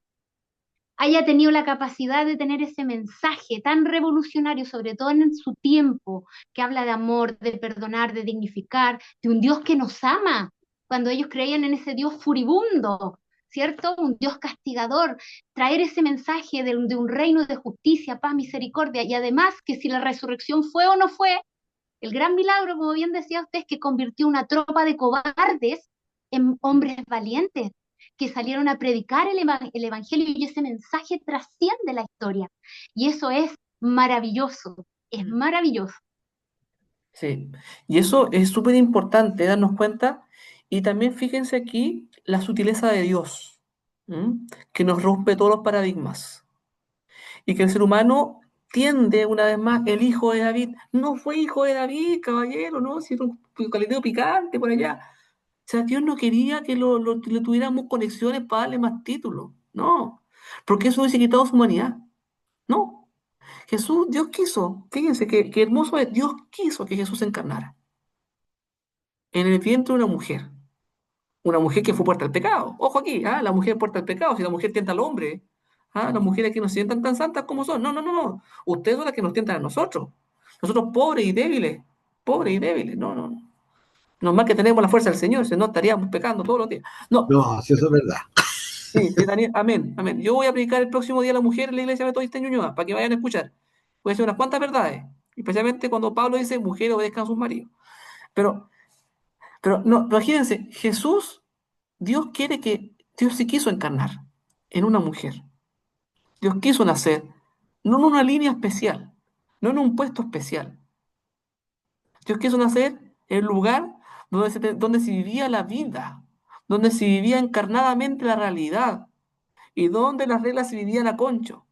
Haya tenido la capacidad de tener ese mensaje tan revolucionario, sobre todo en su tiempo, que habla de amor, de perdonar, de dignificar, de un Dios que nos ama, cuando ellos creían en ese Dios furibundo, ¿cierto? Un Dios castigador, traer ese mensaje de un reino de justicia, paz, misericordia, y además que si la resurrección fue o no fue, el gran milagro, como bien decía usted, es que convirtió una tropa de cobardes en hombres valientes que salieron a predicar el Evangelio y ese mensaje trasciende la historia. Y eso es maravilloso. Sí, y eso es súper importante darnos cuenta. Y también fíjense aquí la sutileza de Dios, ¿m? Que nos rompe todos los paradigmas. Y que el ser humano tiende, una vez más, el hijo de David. No fue hijo de David, caballero, ¿no? Si era un calideo picante por allá. O sea, Dios no quería que le tuviéramos conexiones para darle más títulos. No, porque eso hubiese quitado su humanidad. No, Jesús, Dios quiso, fíjense que hermoso es, Dios quiso que Jesús se encarnara en el vientre de una mujer que fue puerta al pecado. Ojo aquí, ¿ah? La mujer puerta al pecado, si la mujer tienta al hombre, ¿ah? Las mujeres que no se sientan tan santas como son. No, no, no, no. Ustedes son las que nos tientan a nosotros. Nosotros pobres y débiles. No, no, no. Normal que tenemos la fuerza del Señor, si no estaríamos pecando todos los días. No, No, sí, eso es verdad. sí, sí, Daniel, amén, amén. Yo voy a predicar el próximo día a la mujer en la iglesia metodista en Ñuñoa, para que vayan a escuchar. Voy a decir unas cuantas verdades, especialmente cuando Pablo dice, mujeres obedezcan a sus maridos. Pero, pero no, imagínense, Dios se quiso encarnar en una mujer. Dios quiso nacer, no en una línea especial, no en un puesto especial. Dios quiso nacer en el lugar donde se vivía la vida, donde se vivía encarnadamente la realidad y donde las reglas se vivían a concho.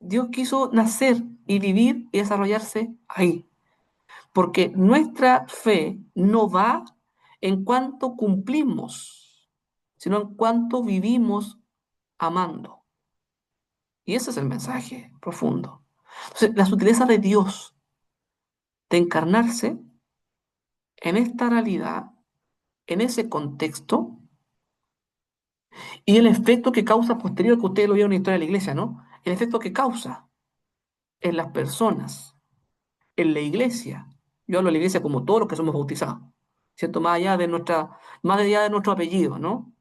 Dios quiso nacer y vivir y desarrollarse ahí, porque nuestra fe no va en cuanto cumplimos, sino en cuanto vivimos amando. Y ese es el mensaje profundo. Entonces, la sutileza de Dios de encarnarse en esta realidad, en ese contexto, y el efecto que causa posterior, que ustedes lo vieron en la historia de la iglesia, ¿no? El efecto que causa en las personas, en la iglesia. Yo hablo de la iglesia como todos los que somos bautizados, ¿cierto? Más allá de nuestro apellido, ¿no?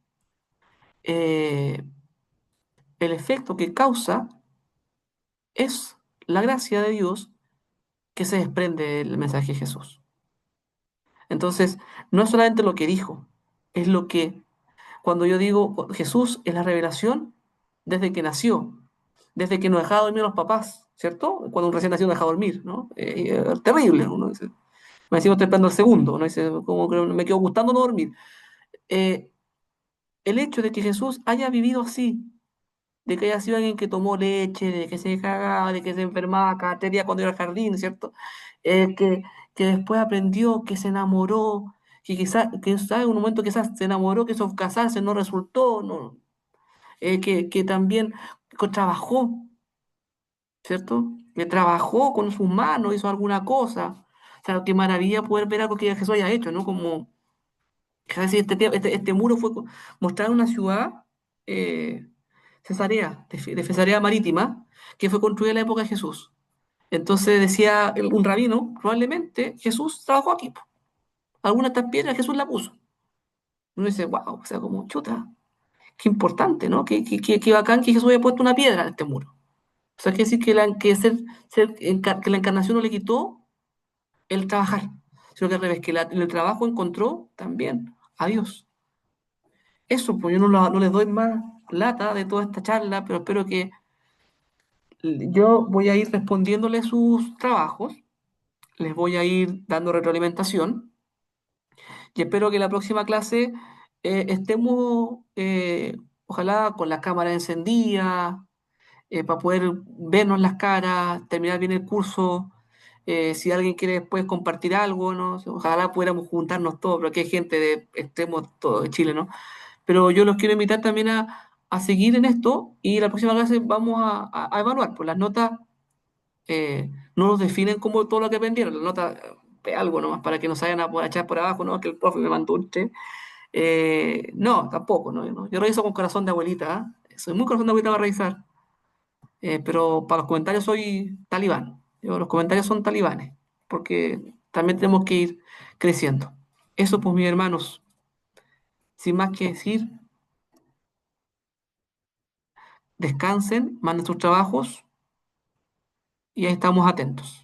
Eh, el efecto que causa es la gracia de Dios ¿qué se desprende del mensaje de Jesús? Entonces, no es solamente lo que dijo, es lo que, cuando yo digo Jesús es la revelación desde que nació, desde que nos dejaba dormir los papás, ¿cierto? Cuando un recién nacido nos deja dormir, ¿no? Terrible, uno dice. Me decimos estoy esperando el segundo, uno dice, como que me quedo gustando no dormir. Eh, el hecho de que Jesús haya vivido así, de que haya sido alguien que tomó leche, de que se cagaba, de que se enfermaba cada 3 días cuando iba al jardín, ¿cierto? Eh, que, que después aprendió, que se enamoró, que quizás en un momento quizás se enamoró, que eso casarse no resultó, no, que también trabajó, ¿cierto? Que trabajó con sus manos, hizo alguna cosa. O sea, qué maravilla poder ver algo que Jesús haya hecho, ¿no? Como, es decir, este muro fue mostrar una ciudad, eh, Cesarea, de Cesarea Marítima, que fue construida en la época de Jesús. Entonces decía un rabino, probablemente Jesús trabajó aquí, po. Alguna de estas piedras Jesús la puso. Uno dice, wow, o sea, como chuta, qué importante, ¿no? Qué bacán que Jesús haya puesto una piedra en este muro. O sea, quiere decir que la encarnación no le quitó el trabajar, sino que al revés, que el trabajo encontró también a Dios. Eso, pues yo no les doy más lata de toda esta charla, pero espero que yo voy a ir respondiéndole sus trabajos, les voy a ir dando retroalimentación y espero que la próxima clase estemos, ojalá, con la cámara encendida, para poder vernos las caras, terminar bien el curso. Si alguien quiere después compartir algo, ¿no? Ojalá pudiéramos juntarnos todos, pero aquí hay gente de extremos todo de Chile, ¿no? Pero yo los quiero invitar también a seguir en esto y la próxima clase vamos a evaluar. Pues las notas no nos definen como todo lo que aprendieron, las notas algo nomás para que no se vayan a echar por abajo, ¿no? Que el profe me mandó un che. No, tampoco, ¿no? Yo reviso con corazón de abuelita, ¿ah? Soy muy corazón de abuelita para revisar. Pero para los comentarios soy talibán. Los comentarios son talibanes, porque también tenemos que ir creciendo. Eso, pues, mis hermanos, sin más que decir, descansen, manden sus trabajos y ahí estamos atentos.